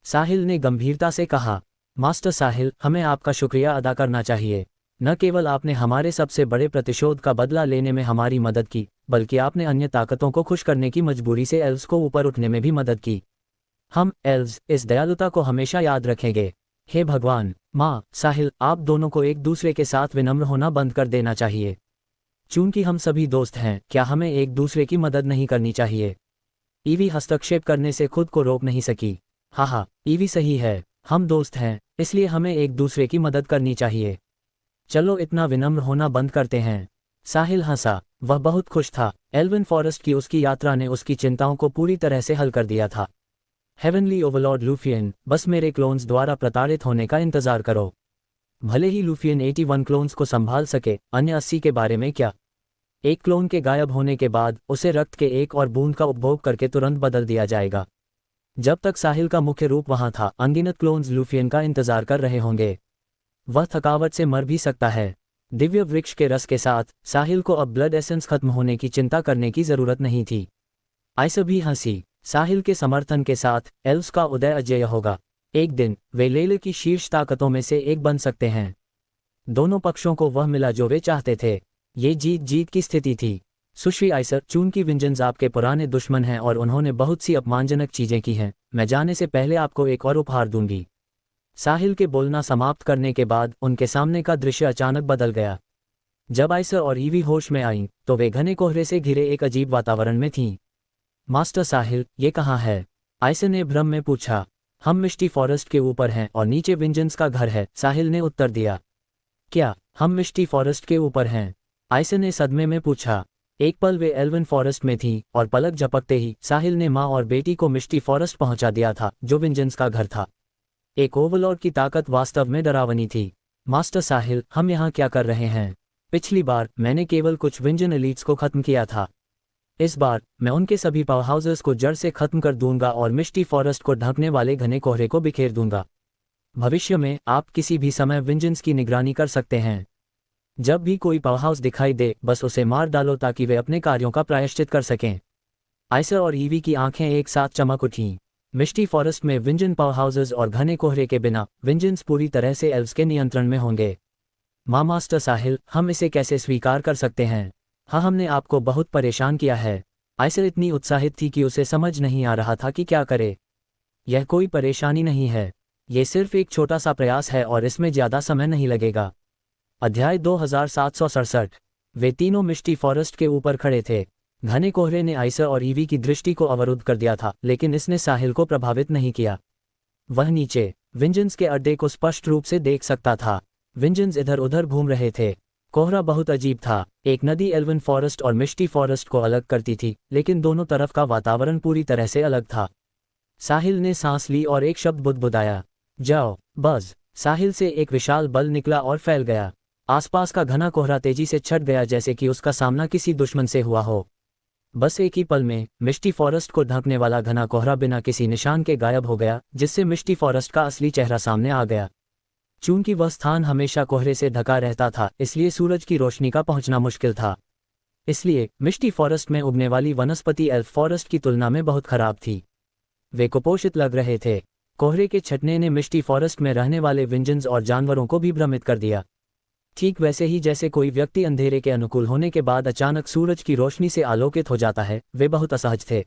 साहिल ने गंभीरता से कहा। मास्टर साहिल, हमें आपका शुक्रिया अदा करना चाहिए। न केवल आपने हमारे सबसे बड़े प्रतिशोध का बदला लेने में हमारी मदद की, बल्कि आपने अन्य ताकतों को खुश करने की मजबूरी से एल्व्स को ऊपर उठने में भी मदद की। हम एल्व्स इस दयालुता को हमेशा याद रखेंगे। हे भगवान। माँ, साहिल, आप दोनों को एक दूसरे के साथ विनम्र होना बंद कर देना चाहिए। चूंकि हम सभी दोस्त हैं, क्या हमें एक दूसरे की मदद नहीं करनी चाहिए? ईवी हस्तक्षेप करने से खुद को रोक नहीं सकी। हाँ, ईवी सही है, हम दोस्त हैं, इसलिए हमें एक दूसरे की मदद करनी चाहिए। चलो इतना विनम्र होना बंद करते हैं। साहिल हंसा। वह बहुत खुश था। एल्वन फॉरेस्ट की उसकी यात्रा ने उसकी चिंताओं को पूरी तरह से हल कर दिया था। हेवनली ओवरलॉर्ड लूफियन, बस मेरे क्लोन्स द्वारा प्रताड़ित होने का इंतजार करो। भले ही लूफियन 81 क्लोन्स को संभाल सके, अन्य 80 के बारे में क्या? एक क्लोन के गायब होने के बाद उसे रक्त के एक और बूंद का उपभोग करके तुरंत बदल दिया जाएगा। जब तक साहिल का मुख्य रूप वहां था, अनगिनत क्लोन्स लूफियन का इंतजार कर रहे होंगे। वह थकावट से मर भी सकता है। दिव्य वृक्ष के रस के साथ साहिल को अब ब्लड एसेंस खत्म होने की चिंता करने की जरूरत नहीं थी। आइसर भी हंसी। साहिल के समर्थन के साथ एल्व्स का उदय अजेय होगा। एक दिन वे लेले की शीर्ष ताकतों में से एक बन सकते हैं। दोनों पक्षों को वह मिला जो वे चाहते थे। ये जीत जीत की स्थिति थी। सुश्री आइसर, चूंकि विंजन्स आपके पुराने दुश्मन हैं और उन्होंने बहुत सी अपमानजनक चीजें की हैं, मैं जाने से पहले आपको एक और उपहार दूंगी। साहिल के बोलना समाप्त करने के बाद उनके सामने का दृश्य अचानक बदल गया। जब आइसर और ईवी होश में आईं तो वे घने कोहरे से घिरे एक अजीब वातावरण में थीं। मास्टर साहिल, ये कहाँ है? आइसर ने भ्रम में पूछा। हम मिस्टी फॉरेस्ट के ऊपर हैं और नीचे विंजेंस का घर है, साहिल ने उत्तर दिया। क्या हम मिस्टी फॉरेस्ट के ऊपर हैं? आइसर ने सदमे में पूछा। एक पल वे एल्वन फॉरेस्ट में थीं और पलक झपकते ही साहिल ने माँ और बेटी को मिस्टी फॉरेस्ट पहुंचा दिया था, जो विंजेंस का घर था। एक ओवरलॉर्ड की ताकत वास्तव में डरावनी थी। मास्टर साहिल, हम यहाँ क्या कर रहे हैं? पिछली बार मैंने केवल कुछ विंजन एलीट्स को खत्म किया था। इस बार मैं उनके सभी पावर हाउसेस को जड़ से खत्म कर दूंगा और मिस्टी फॉरेस्ट को ढकने वाले घने कोहरे को बिखेर दूंगा। भविष्य में आप किसी भी समय विंजेंस की निगरानी कर सकते हैं। जब भी कोई पावर हाउस दिखाई दे, बस उसे मार डालो ताकि वे अपने कार्यों का प्रायश्चित कर सकें। आइसर और ईवी की आंखें एक साथ चमक उठीं। मिस्टी फॉरेस्ट में विंजन पावर हाउसेस और घने कोहरे के बिना विंजेंस पूरी तरह से एल्व्स के नियंत्रण में होंगे। मास्टर साहिल, हम इसे कैसे स्वीकार कर सकते हैं? हाँ, हमने आपको बहुत परेशान किया है। आइसर इतनी उत्साहित थी कि उसे समझ नहीं आ रहा था कि क्या करे। यह कोई परेशानी नहीं है, ये सिर्फ एक छोटा सा प्रयास है और इसमें ज्यादा समय नहीं लगेगा। अध्याय 2767। वे तीनों मिस्टी फॉरेस्ट के ऊपर खड़े थे। घने कोहरे ने आइसर और ईवी की दृष्टि को अवरुद्ध कर दिया था, लेकिन इसने साहिल को प्रभावित नहीं किया। वह नीचे विंजेंस के अड्डे को स्पष्ट रूप से देख सकता था। विंजेंस इधर उधर घूम रहे थे। कोहरा बहुत अजीब था। एक नदी एल्वन फॉरेस्ट और मिस्टी फॉरेस्ट को अलग करती थी, लेकिन दोनों तरफ का वातावरण पूरी तरह से अलग था। साहिल ने सांस ली और एक शब्द बुदबुदाया, जाओ। बज़। साहिल से एक विशाल बल निकला और फैल गया। आसपास का घना कोहरा तेजी से छट गया, जैसे कि उसका सामना किसी दुश्मन से हुआ हो। बस एक ही पल में मिस्टी फॉरेस्ट को ढकने वाला घना कोहरा बिना किसी निशान के गायब हो गया, जिससे मिस्टी फॉरेस्ट का असली चेहरा सामने आ गया। चूंकि वह स्थान हमेशा कोहरे से ढका रहता था, इसलिए सूरज की रोशनी का पहुंचना मुश्किल था। इसलिए मिस्टी फॉरेस्ट में उगने वाली वनस्पति एल्फ फॉरेस्ट की तुलना में बहुत खराब थी। वे कुपोषित लग रहे थे। कोहरे के छटने ने मिस्टी फॉरेस्ट में रहने वाले विंजेंस और जानवरों को भी भ्रमित कर दिया। ठीक वैसे ही जैसे कोई व्यक्ति अंधेरे के अनुकूल होने के बाद अचानक सूरज की रोशनी से आलोकित हो जाता है। वे बहुत असहज थे।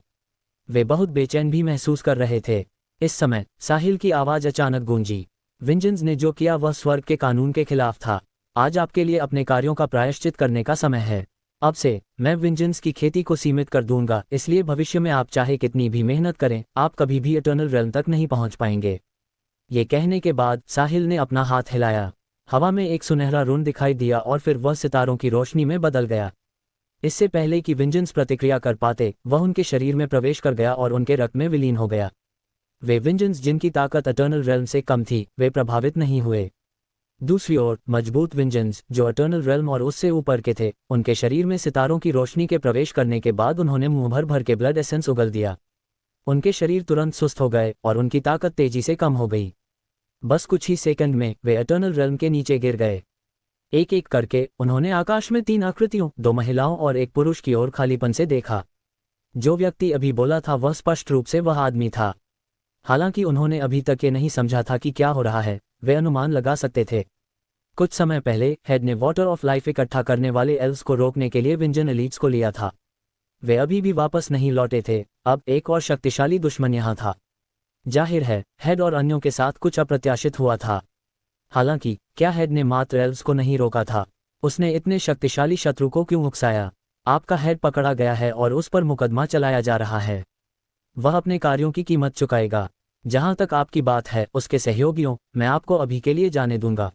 वे बहुत बेचैन भी महसूस कर रहे थे। इस समय साहिल की आवाज अचानक गूंजी। विंजेंस ने जो किया वह स्वर्ग के कानून के खिलाफ था। आज आपके लिए अपने कार्यों का प्रायश्चित करने का समय है। अब से मैं विंजेंस की खेती को सीमित कर दूंगा, इसलिए भविष्य में आप चाहे कितनी भी मेहनत करें, आप कभी भी इटर्नल रेल्म तक नहीं पहुंच पाएंगे। ये कहने के बाद साहिल ने अपना हाथ हिलाया। हवा में एक सुनहरा रून दिखाई दिया और फिर वह सितारों की रोशनी में बदल गया। इससे पहले कि विंजेंस प्रतिक्रिया कर पाते, वह उनके शरीर में प्रवेश कर गया और उनके रक्त में विलीन हो गया। वे विंजेंस जिनकी ताकत इटर्नल रेल्म से कम थी, वे प्रभावित नहीं हुए। दूसरी ओर मजबूत विंजेंस जो इटर्नल रेल्म और उससे ऊपर के थे, उनके शरीर में सितारों की रोशनी के प्रवेश करने के बाद उन्होंने मुंह भर भर के ब्लड एसेंस उगल दिया। उनके शरीर तुरंत सुस्त हो गए और उनकी ताकत तेजी से कम हो गई। बस कुछ ही सेकंड में वे इटर्नल रेल्म के नीचे गिर गए। एक एक करके उन्होंने आकाश में 3 आकृतियों, 2 महिलाओं और एक पुरुष की ओर खालीपन से देखा। जो व्यक्ति अभी बोला था वह स्पष्ट रूप से वह आदमी था। हालांकि उन्होंने अभी तक ये नहीं समझा था कि क्या हो रहा है, वे अनुमान लगा सकते थे। कुछ समय पहले हेड ने वाटर ऑफ लाइफ इकट्ठा करने वाले एल्व्स को रोकने के लिए विंजन एलीट्स को लिया था। वे अभी भी वापस नहीं लौटे थे। अब एक और शक्तिशाली दुश्मन यहाँ था। जाहिर है हेड और अन्यों के साथ कुछ अप्रत्याशित हुआ था। हालांकि क्या हेड ने मात्र एल्व्स को नहीं रोका था? उसने इतने शक्तिशाली शत्रु को क्यों उकसाया? आपका हेड पकड़ा गया है और उस पर मुकदमा चलाया जा रहा है। वह अपने कार्यों की कीमत चुकाएगा। जहां तक आपकी बात है उसके सहयोगियों, मैं आपको अभी के लिए जाने दूंगा।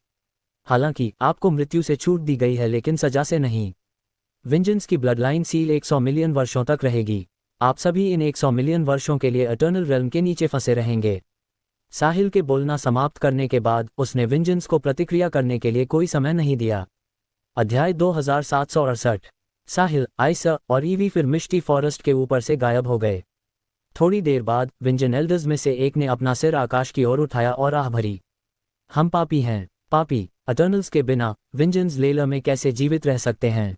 हालांकि आपको मृत्यु से छूट दी गई है, लेकिन सजा से नहीं। विंजेंस की ब्लडलाइन सील 100 मिलियन वर्षों तक रहेगी। आप सभी इन 100 मिलियन वर्षों के लिए इटर्नल रेल्म के नीचे फंसे रहेंगे। साहिल के बोलना समाप्त करने के बाद उसने विंजेंस को प्रतिक्रिया करने के लिए कोई समय नहीं दिया। अध्याय 2768। साहिल, आइसर और ईवी फिर मिस्टी फॉरेस्ट के ऊपर से गायब हो गए। थोड़ी देर बाद विंजन एल्डर्स में से एक ने अपना सिर आकाश की ओर उठाया और आह भरी। हम पापी हैं, पापी। इटर्नल्स के बिना विंजेंस लेला में कैसे जीवित रह सकते हैं?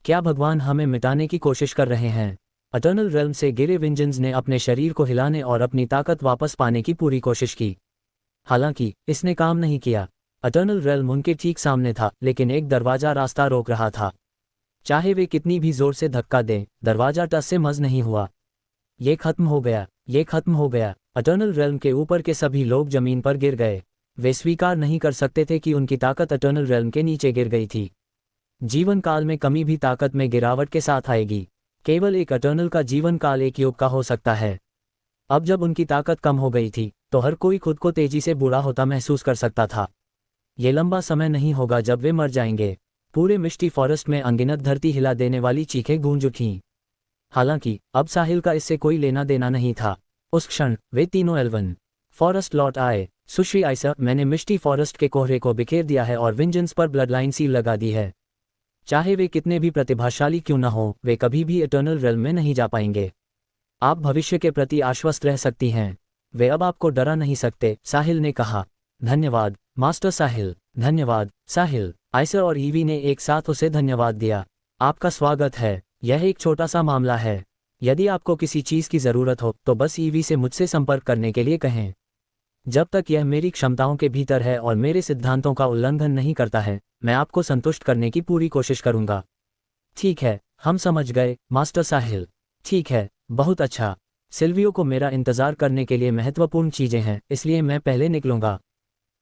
क्या भगवान हमें मिटाने की कोशिश कर रहे हैं? इटर्नल रेल्म से गिरे विंजेंस ने अपने शरीर को हिलाने और अपनी ताकत वापस पाने की पूरी कोशिश की। हालांकि इसने काम नहीं किया। इटर्नल रेल्म उनके ठीक सामने था, लेकिन एक दरवाजा रास्ता रोक रहा था। चाहे वे कितनी भी जोर से धक्का दें, दरवाजा टस से मस नहीं हुआ। ये खत्म हो गया, ये खत्म हो गया। इटर्नल रेल्म के ऊपर के सभी लोग जमीन पर गिर गए। वे स्वीकार नहीं कर सकते थे कि उनकी ताकत इटर्नल रेल्म के नीचे गिर गई थी। जीवन काल में कमी भी ताकत में गिरावट के साथ आएगी। केवल एक एटर्नल का जीवन काल एक युग का हो सकता है। अब जब उनकी ताकत कम हो गई थी तो हर कोई खुद को तेजी से बूढ़ा होता महसूस कर सकता था। ये लंबा समय नहीं होगा जब वे मर जाएंगे। पूरे मिस्टी फॉरेस्ट में अनगिनत धरती हिला देने वाली चीखें गूंज उठीं। हालांकि अब साहिल का इससे कोई लेना देना नहीं था। उस क्षण वे तीनों एल्वन फॉरेस्ट लौट आए। सुश्री आइसा, मैंने मिस्टी फॉरेस्ट के कोहरे को बिखेर दिया है और विंजेंस पर ब्लड लाइन सील लगा दी है। चाहे वे कितने भी प्रतिभाशाली क्यों न हो, वे कभी भी इटर्नल रेल्म में नहीं जा पाएंगे। आप भविष्य के प्रति आश्वस्त रह सकती हैं। वे अब आपको डरा नहीं सकते, साहिल ने कहा। धन्यवाद मास्टर साहिल। धन्यवाद साहिल। आइसा और ईवी ने एक साथ उसे धन्यवाद दिया। आपका स्वागत है। यह एक छोटा सा मामला है। यदि आपको किसी चीज़ की ज़रूरत हो तो बस ईवी से मुझसे संपर्क करने के लिए कहें। जब तक यह मेरी क्षमताओं के भीतर है और मेरे सिद्धांतों का उल्लंघन नहीं करता है, मैं आपको संतुष्ट करने की पूरी कोशिश करूंगा। ठीक है, हम समझ गए मास्टर साहिल। ठीक है, बहुत अच्छा। सिल्वियो को मेरा इंतज़ार करने के लिए महत्वपूर्ण चीज़ें हैं, इसलिए मैं पहले निकलूंगा।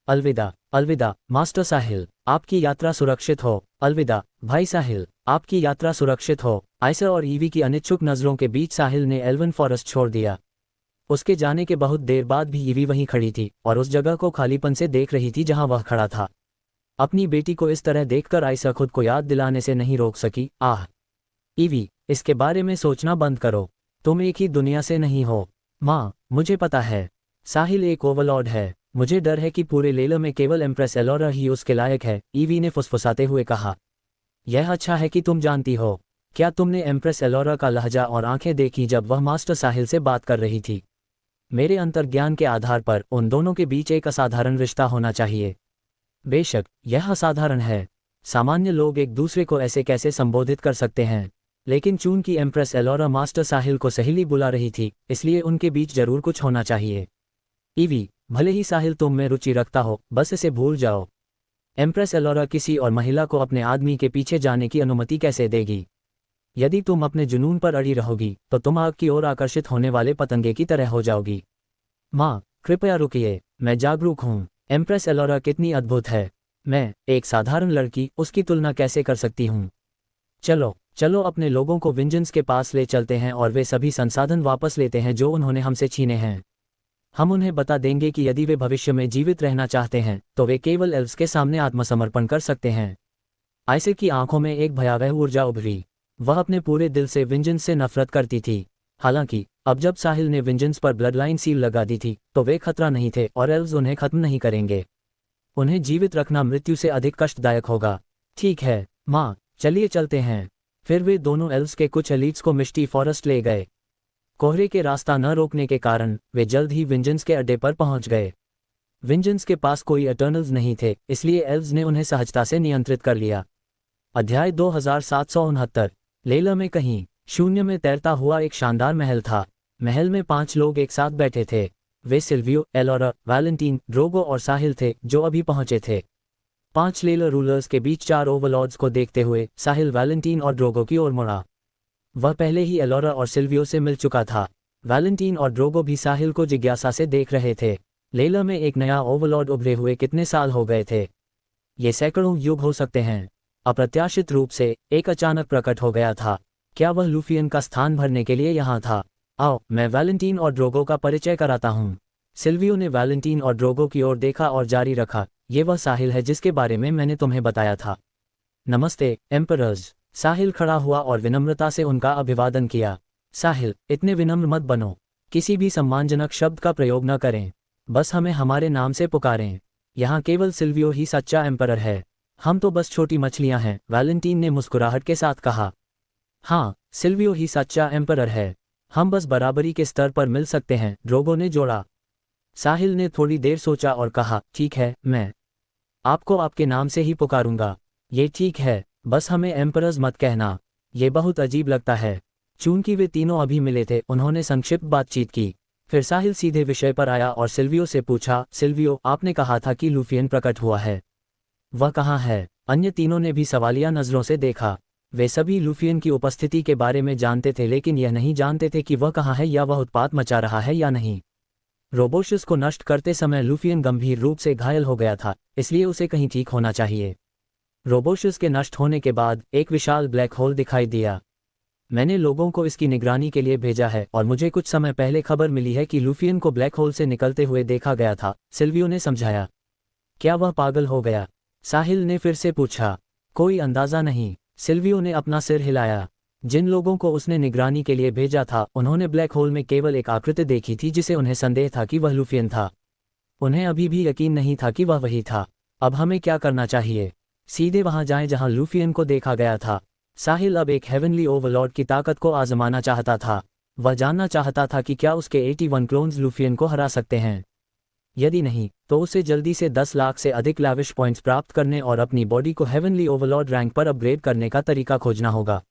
अलविदा। अलविदा मास्टर साहिल, आपकी यात्रा सुरक्षित हो। अलविदा भाई साहिल, आपकी यात्रा सुरक्षित हो। आइसा और ईवी की अनिच्छुक नज़रों के बीच साहिल ने एल्वन फॉरेस्ट छोड़ दिया। उसके जाने के बहुत देर बाद भी ईवी वहीं खड़ी थी और उस जगह को खालीपन से देख रही थी जहां वह खड़ा था। अपनी बेटी को इस तरह देखकर आइसा खुद को याद दिलाने से नहीं रोक सकी। आह ईवी, इसके बारे में सोचना बंद करो। तुम एक ही दुनिया से नहीं हो। माँ, मुझे पता है। साहिल एक ओवरलॉर्ड है। मुझे डर है कि पूरे लेलम में केवल एम्प्रेस एलोरा ही उसके लायक है, ईवी ने फुसफुसाते हुए कहा। यह अच्छा है कि तुम जानती हो। क्या तुमने एम्प्रेस एलोरा का लहजा और आंखें देखी जब वह मास्टर साहिल से बात कर रही थी? मेरे अंतर्ज्ञान के आधार पर उन दोनों के बीच एक असाधारण रिश्ता होना चाहिए। बेशक यह असाधारण है। सामान्य लोग एक दूसरे को ऐसे कैसे संबोधित कर सकते हैं, लेकिन चूंकि एम्प्रेस एलोरा मास्टर साहिल को सहेली बुला रही थी, इसलिए उनके बीच जरूर कुछ होना चाहिए। ईवी, भले ही साहिल तुम में रुचि रखता हो, बस इसे भूल जाओ। एम्प्रेस एलोरा किसी और महिला को अपने आदमी के पीछे जाने की अनुमति कैसे देगी? यदि तुम अपने जुनून पर अड़ी रहोगी तो तुम आग की ओर आकर्षित होने वाले पतंगे की तरह हो जाओगी। माँ, कृपया रुकिए, मैं जागरूक हूँ। एम्प्रेस एलोरा कितनी अद्भुत है। मैं, एक साधारण लड़की, उसकी तुलना कैसे कर सकती हूँ? चलो चलो अपने लोगों को विंजेंस के पास ले चलते हैं और वे सभी संसाधन वापस लेते हैं जो उन्होंने हमसे छीने हैं। हम उन्हें बता देंगे कि यदि वे भविष्य में जीवित रहना चाहते हैं तो वे केवल एल्व्स के सामने आत्मसमर्पण कर सकते हैं। आइसा की आंखों में एक भयावह ऊर्जा उभरी। वह अपने पूरे दिल से विंजेंस से नफरत करती थी। हालांकि अब जब साहिल ने विंजेंस पर ब्लड लाइन सील लगा दी थी तो वे खतरा नहीं थे और एल्व्स उन्हें खत्म नहीं करेंगे। उन्हें जीवित रखना मृत्यु से अधिक कष्टदायक होगा। ठीक है माँ, चलिए चलते हैं। फिर वे दोनों एल्व्स के कुछ एलीट्स को मिस्टी फॉरेस्ट ले गए। कोहरे के रास्ता न रोकने के कारण वे जल्द ही विंजेंस के अड्डे पर पहुंच गए। विंजेंस के पास कोई एटर्नल्स नहीं थे, इसलिए एल्व्स ने उन्हें सहजता से नियंत्रित कर लिया। अध्याय 2769। लेला में कहीं शून्य में तैरता हुआ एक शानदार महल था। महल में 5 लोग एक साथ बैठे थे। वे सिल्वियो, एलोरा, वैलेंटीन, ड्रोगो और साहिल थे जो अभी पहुंचे थे। 5 लेला रूलर्स के बीच 4 ओवरलॉर्ड्स को देखते हुए साहिल वैलेंटीन और ड्रोगो की ओर मुड़ा। वह पहले ही एलोरा और सिल्वियो से मिल चुका था। वैलेंटीन और ड्रोगो भी साहिल को जिज्ञासा से देख रहे थे। लेला में एक नया ओवरलॉर्ड उभरे हुए कितने साल हो गए थे? ये सैकड़ों युग हो सकते हैं। अप्रत्याशित रूप से एक अचानक प्रकट हो गया था। क्या वह लूफियन का स्थान भरने के लिए यहाँ था? आओ, मैं वैलेंटीन और ड्रोगो का परिचय कराता हूँ। सिल्वियो ने वैलेंटीन और ड्रोगो की ओर देखा और जारी रखा, ये वह साहिल है जिसके बारे में मैंने तुम्हें बताया था। नमस्ते एम्परर्स। साहिल खड़ा हुआ और विनम्रता से उनका अभिवादन किया। साहिल, इतने विनम्र मत बनो। किसी भी सम्मानजनक शब्द का प्रयोग न करें। बस हमें हमारे नाम से पुकारें। यहाँ केवल सिल्वियो ही सच्चा एम्परर है। हम तो बस छोटी मछलियाँ हैं, वैलेंटीन ने मुस्कुराहट के साथ कहा। हाँ, सिल्वियो ही सच्चा एम्परर है। हम बस बराबरी के स्तर पर मिल सकते हैं, ड्रोगो ने जोड़ा। साहिल ने थोड़ी देर सोचा और कहा, ठीक है, मैं आपको आपके नाम से ही पुकारूंगा। ये ठीक है, बस हमें एम्परर्स मत कहना। ये बहुत अजीब लगता है। चूंकि वे तीनों अभी मिले थे, उन्होंने संक्षिप्त बातचीत की। फिर साहिल सीधे विषय पर आया और सिल्वियो से पूछा, सिल्वियो, आपने कहा था कि लूफियन प्रकट हुआ है। वह कहाँ है? अन्य तीनों ने भी सवालिया नजरों से देखा। वे सभी लूफियन की उपस्थिति के बारे में जानते थे, लेकिन यह नहीं जानते थे कि वह कहाँ है या वह उत्पात मचा रहा है या नहीं। रोबोशस को नष्ट करते समय लूफियन गंभीर रूप से घायल हो गया था, इसलिए उसे कहीं ठीक होना चाहिए। रोबोशस के नष्ट होने के बाद एक विशाल ब्लैक होल दिखाई दिया। मैंने लोगों को इसकी निगरानी के लिए भेजा है और मुझे कुछ समय पहले खबर मिली है कि लूफियन को ब्लैक होल से निकलते हुए देखा गया था, सिल्वियो ने समझाया। क्या वह पागल हो गया? साहिल ने फिर से पूछा। कोई अंदाजा नहीं, सिल्वियो ने अपना सिर हिलाया। जिन लोगों को उसने निगरानी के लिए भेजा था उन्होंने ब्लैक होल में केवल एक आकृति देखी थी जिसे उन्हें संदेह था कि वह लूफियन था। उन्हें अभी भी यकीन नहीं था कि वह वही था। अब हमें क्या करना चाहिए? सीधे वहां जाएं जहां लूफियन को देखा गया था। साहिल अब एक हेवनली ओवरलॉर्ड की ताकत को आजमाना चाहता था। वह जानना चाहता था कि क्या उसके 81 क्लोन्स लूफियन को हरा सकते हैं। यदि नहीं, तो उसे जल्दी से 10 लाख से अधिक लाविश पॉइंट्स प्राप्त करने और अपनी बॉडी को हेवनली ओवरलॉर्ड रैंक पर अपग्रेड करने का तरीका खोजना होगा।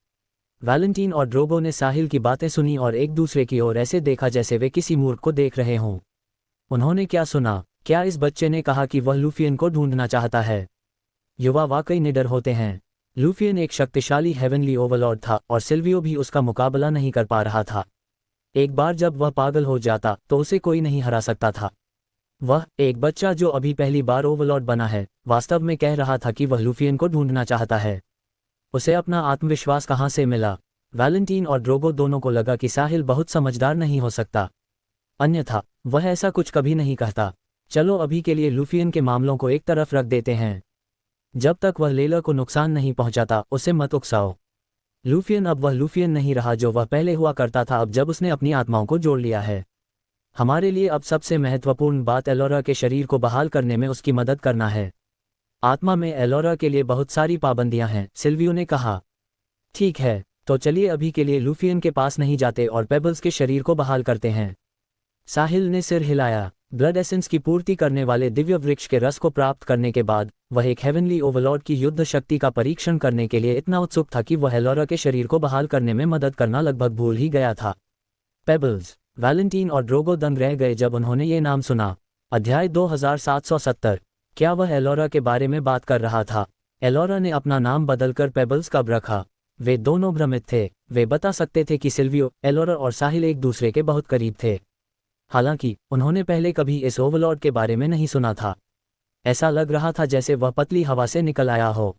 वैलेंटीन और ड्रोगो ने साहिल की बातें सुनी और एक दूसरे की ओर ऐसे देखा जैसे वे किसी मूर्ख को देख रहे हों। उन्होंने क्या सुना? क्या इस बच्चे ने कहा कि वह लूफियन को ढूंढना चाहता है? युवा वाकई निडर होते हैं। लूफियन एक शक्तिशाली हेवनली ओवरलॉर्ड था और सिल्वियो भी उसका मुकाबला नहीं कर पा रहा था। एक बार जब वह पागल हो जाता तो उसे कोई नहीं हरा सकता था। वह एक बच्चा जो अभी पहली बार ओवरलॉर्ड बना है, वास्तव में कह रहा था कि वह लूफियन को ढूंढना चाहता है। उसे अपना आत्मविश्वास कहाँ से मिला? वैलेंटीन और ड्रोगो दोनों को लगा कि साहिल बहुत समझदार नहीं हो सकता, अन्यथा वह ऐसा कुछ कभी नहीं कहता। चलो अभी के लिए लूफियन के मामलों को एक तरफ रख देते हैं। जब तक वह लेला को नुकसान नहीं पहुंचाता उसे मत उकसाओ। लूफियन अब वह लूफियन नहीं रहा जो वह पहले हुआ करता था अब जब उसने अपनी आत्माओं को जोड़ लिया है। हमारे लिए अब सबसे महत्वपूर्ण बात एलोरा के शरीर को बहाल करने में उसकी मदद करना है। आत्मा में एलोरा के लिए बहुत सारी पाबंदियां हैं, सिल्वियो ने कहा। ठीक है, तो चलिए अभी के लिए लूफियन के पास नहीं जाते और पेबल्स के शरीर को बहाल करते हैं। साहिल ने सिर हिलाया। ब्लड एसेंस की पूर्ति करने वाले दिव्य वृक्ष के रस को प्राप्त करने के बाद वह एक हेवनली ओवरलॉर्ड की युद्ध शक्ति का परीक्षण करने के लिए इतना उत्सुक था कि वह एलोरा के शरीर को बहाल करने में मदद करना लगभग भूल ही गया था। पेबल्स। वैलेंटीन और ड्रोगो दंग रह गए जब उन्होंने ये नाम सुना। अध्याय 2770। क्या वह एलोरा के बारे में बात कर रहा था? एलोरा ने अपना नाम बदलकर पेबल्स कब रखा? वे दोनों भ्रमित थे। वे बता सकते थे कि सिल्वियो, एलोरा और साहिल एक दूसरे के बहुत करीब थे, हालांकि उन्होंने पहले कभी इस ओवरलॉर्ड के बारे में नहीं सुना था। ऐसा लग रहा था जैसे वह पतली हवा से निकल आया हो।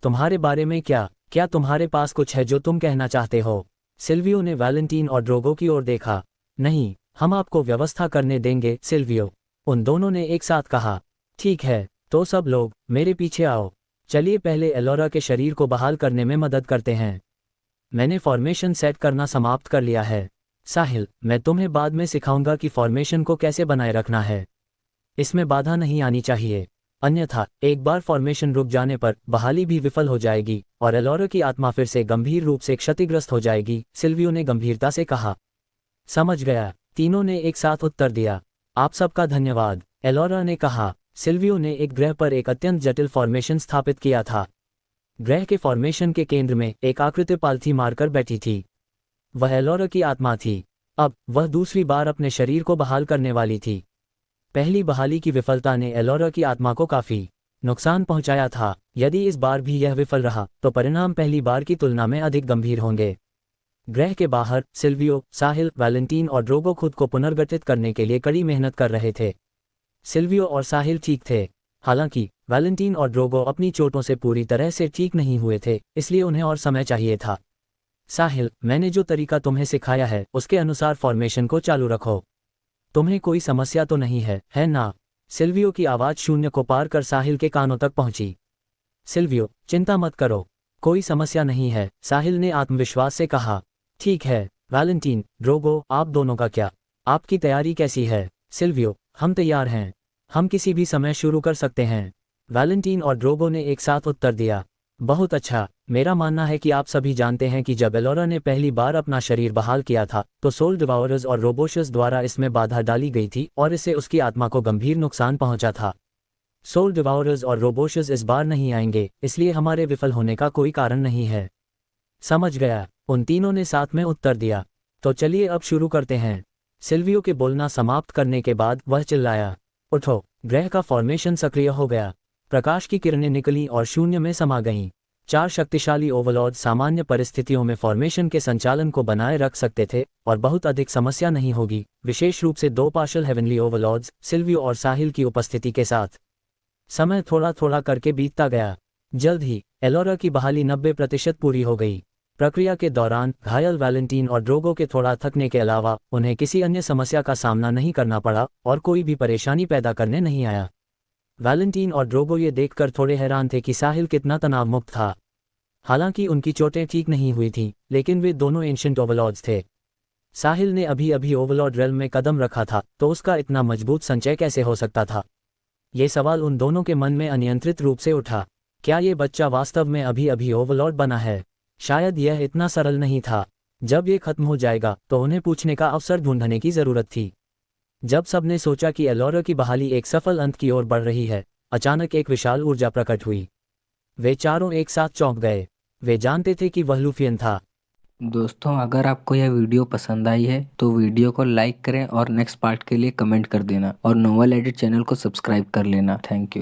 तुम्हारे बारे में क्या तुम्हारे पास कुछ है जो तुम कहना चाहते हो? सिल्वियो ने वैलेंटीन और ड्रोगो की ओर देखा। नहीं, हम आपको व्यवस्था करने देंगे, सिल्वियो, उन दोनों ने एक साथ कहा। ठीक है, तो सब लोग मेरे पीछे आओ। चलिए पहले एलोरा के शरीर को बहाल करने में मदद करते हैं। मैंने फॉर्मेशन सेट करना समाप्त कर लिया है। साहिल, मैं तुम्हें बाद में सिखाऊंगा कि फॉर्मेशन को कैसे बनाए रखना है। इसमें बाधा नहीं आनी चाहिए, अन्यथा एक बार फॉर्मेशन रुक जाने पर बहाली भी विफल हो जाएगी और एलोरा की आत्मा फिर से गंभीर रूप से क्षतिग्रस्त हो जाएगी, सिल्वियो ने गंभीरता से कहा। समझ गया, तीनों ने एक साथ उत्तर दिया। आप सबका धन्यवाद, एलोरा ने कहा। सिल्वियो ने एक ग्रह पर एक अत्यंत जटिल फॉर्मेशन स्थापित किया था। ग्रह के फॉर्मेशन के केंद्र में एक आकृति पालथी मारकर बैठी थी। वह एलोरा की आत्मा थी। अब वह दूसरी बार अपने शरीर को बहाल करने वाली थी। पहली बहाली की विफलता ने एलोरा की आत्मा को काफी नुकसान पहुंचाया था। यदि इस बार भी यह विफल रहा तो परिणाम पहली बार की तुलना में अधिक गंभीर होंगे। ग्रह के बाहर सिल्वियो, साहिल, वैलेंटीन और ड्रोगो खुद को पुनर्गठित करने के लिए कड़ी मेहनत कर रहे थे। सिल्वियो और साहिल ठीक थे, हालांकि वैलेंटीन और ड्रोगो अपनी चोटों से पूरी तरह से ठीक नहीं हुए थे, इसलिए उन्हें और समय चाहिए था। साहिल, मैंने जो तरीका तुम्हें सिखाया है उसके अनुसार फॉर्मेशन को चालू रखो। तुम्हें कोई समस्या तो नहीं है ना? सिल्वियो की आवाज शून्य को पार कर साहिल के कानों तक पहुंची। सिल्वियो, चिंता मत करो, कोई समस्या नहीं है, साहिल ने आत्मविश्वास से कहा। ठीक है, वैलेंटीन, ड्रोगो, आप दोनों का क्या? आपकी तैयारी कैसी है? सिल्वियो, हम तैयार हैं, हम किसी भी समय शुरू कर सकते हैं। वैलेंटीन और ड्रोगो ने एक साथ उत्तर दिया। बहुत अच्छा, मेरा मानना है कि आप सभी जानते हैं कि जब एलोरा ने पहली बार अपना शरीर बहाल किया था तो सोल डिवाउरर्स और रोबोशस द्वारा इसमें बाधा डाली गई थी और इससे उसकी आत्मा को गंभीर नुकसान पहुंचा था। सोल डिवाउरर्स और रोबोशस इस बार नहीं आएंगे, इसलिए हमारे विफल होने का कोई कारण नहीं है। समझ गया, उन तीनों ने साथ में उत्तर दिया। तो चलिए अब शुरू करते हैं। सिल्वियो के बोलना समाप्त करने के बाद वह चिल्लाया, उठो। ग्रह का फॉर्मेशन सक्रिय हो गया। प्रकाश की किरणें निकलीं और शून्य में समा गईं। 4 शक्तिशाली ओवरलॉर्ड सामान्य परिस्थितियों में फॉर्मेशन के संचालन को बनाए रख सकते थे और बहुत अधिक समस्या नहीं होगी, विशेष रूप से 2 पार्शल हेवनली ओवरलॉर्ड्स, सिल्वियो और साहिल की उपस्थिति के साथ। समय थोड़ा थोड़ा करके बीतता गया। जल्द ही एलोरा की बहाली 90% पूरी हो गई। प्रक्रिया के दौरान घायल वैलेंटीन और ड्रोगो के थोड़ा थकने के अलावा उन्हें किसी अन्य समस्या का सामना नहीं करना पड़ा और कोई भी परेशानी पैदा करने नहीं आया। वैलेंटीन और ड्रोगो ये देखकर थोड़े हैरान थे कि साहिल कितना तनाव मुक्त था। हालांकि उनकी चोटें ठीक नहीं हुई थीं, लेकिन वे दोनों एंशिएंट ओवरलॉर्ड्स थे। साहिल ने अभी अभी ओवरलॉर्ड रेल्म में कदम रखा था, तो उसका इतना मजबूत संचय कैसे हो सकता था? ये सवाल उन दोनों के मन में अनियंत्रित रूप से उठा। क्या ये बच्चा वास्तव में अभी अभी ओवरलॉर्ड बना है? शायद यह इतना सरल नहीं था। जब ये खत्म हो जाएगा तो उन्हें पूछने का अवसर ढूंढने की जरूरत थी। जब सबने सोचा कि एलोरा की बहाली एक सफल अंत की ओर बढ़ रही है, अचानक एक विशाल ऊर्जा प्रकट हुई। वे चारों एक साथ चौंक गए। वे जानते थे कि वह लूफियन था। दोस्तों, अगर आपको यह वीडियो पसंद आई है तो वीडियो को लाइक करें और नेक्स्ट पार्ट के लिए कमेंट कर देना और नोवेल एडिट चैनल को सब्सक्राइब कर लेना। Thank you.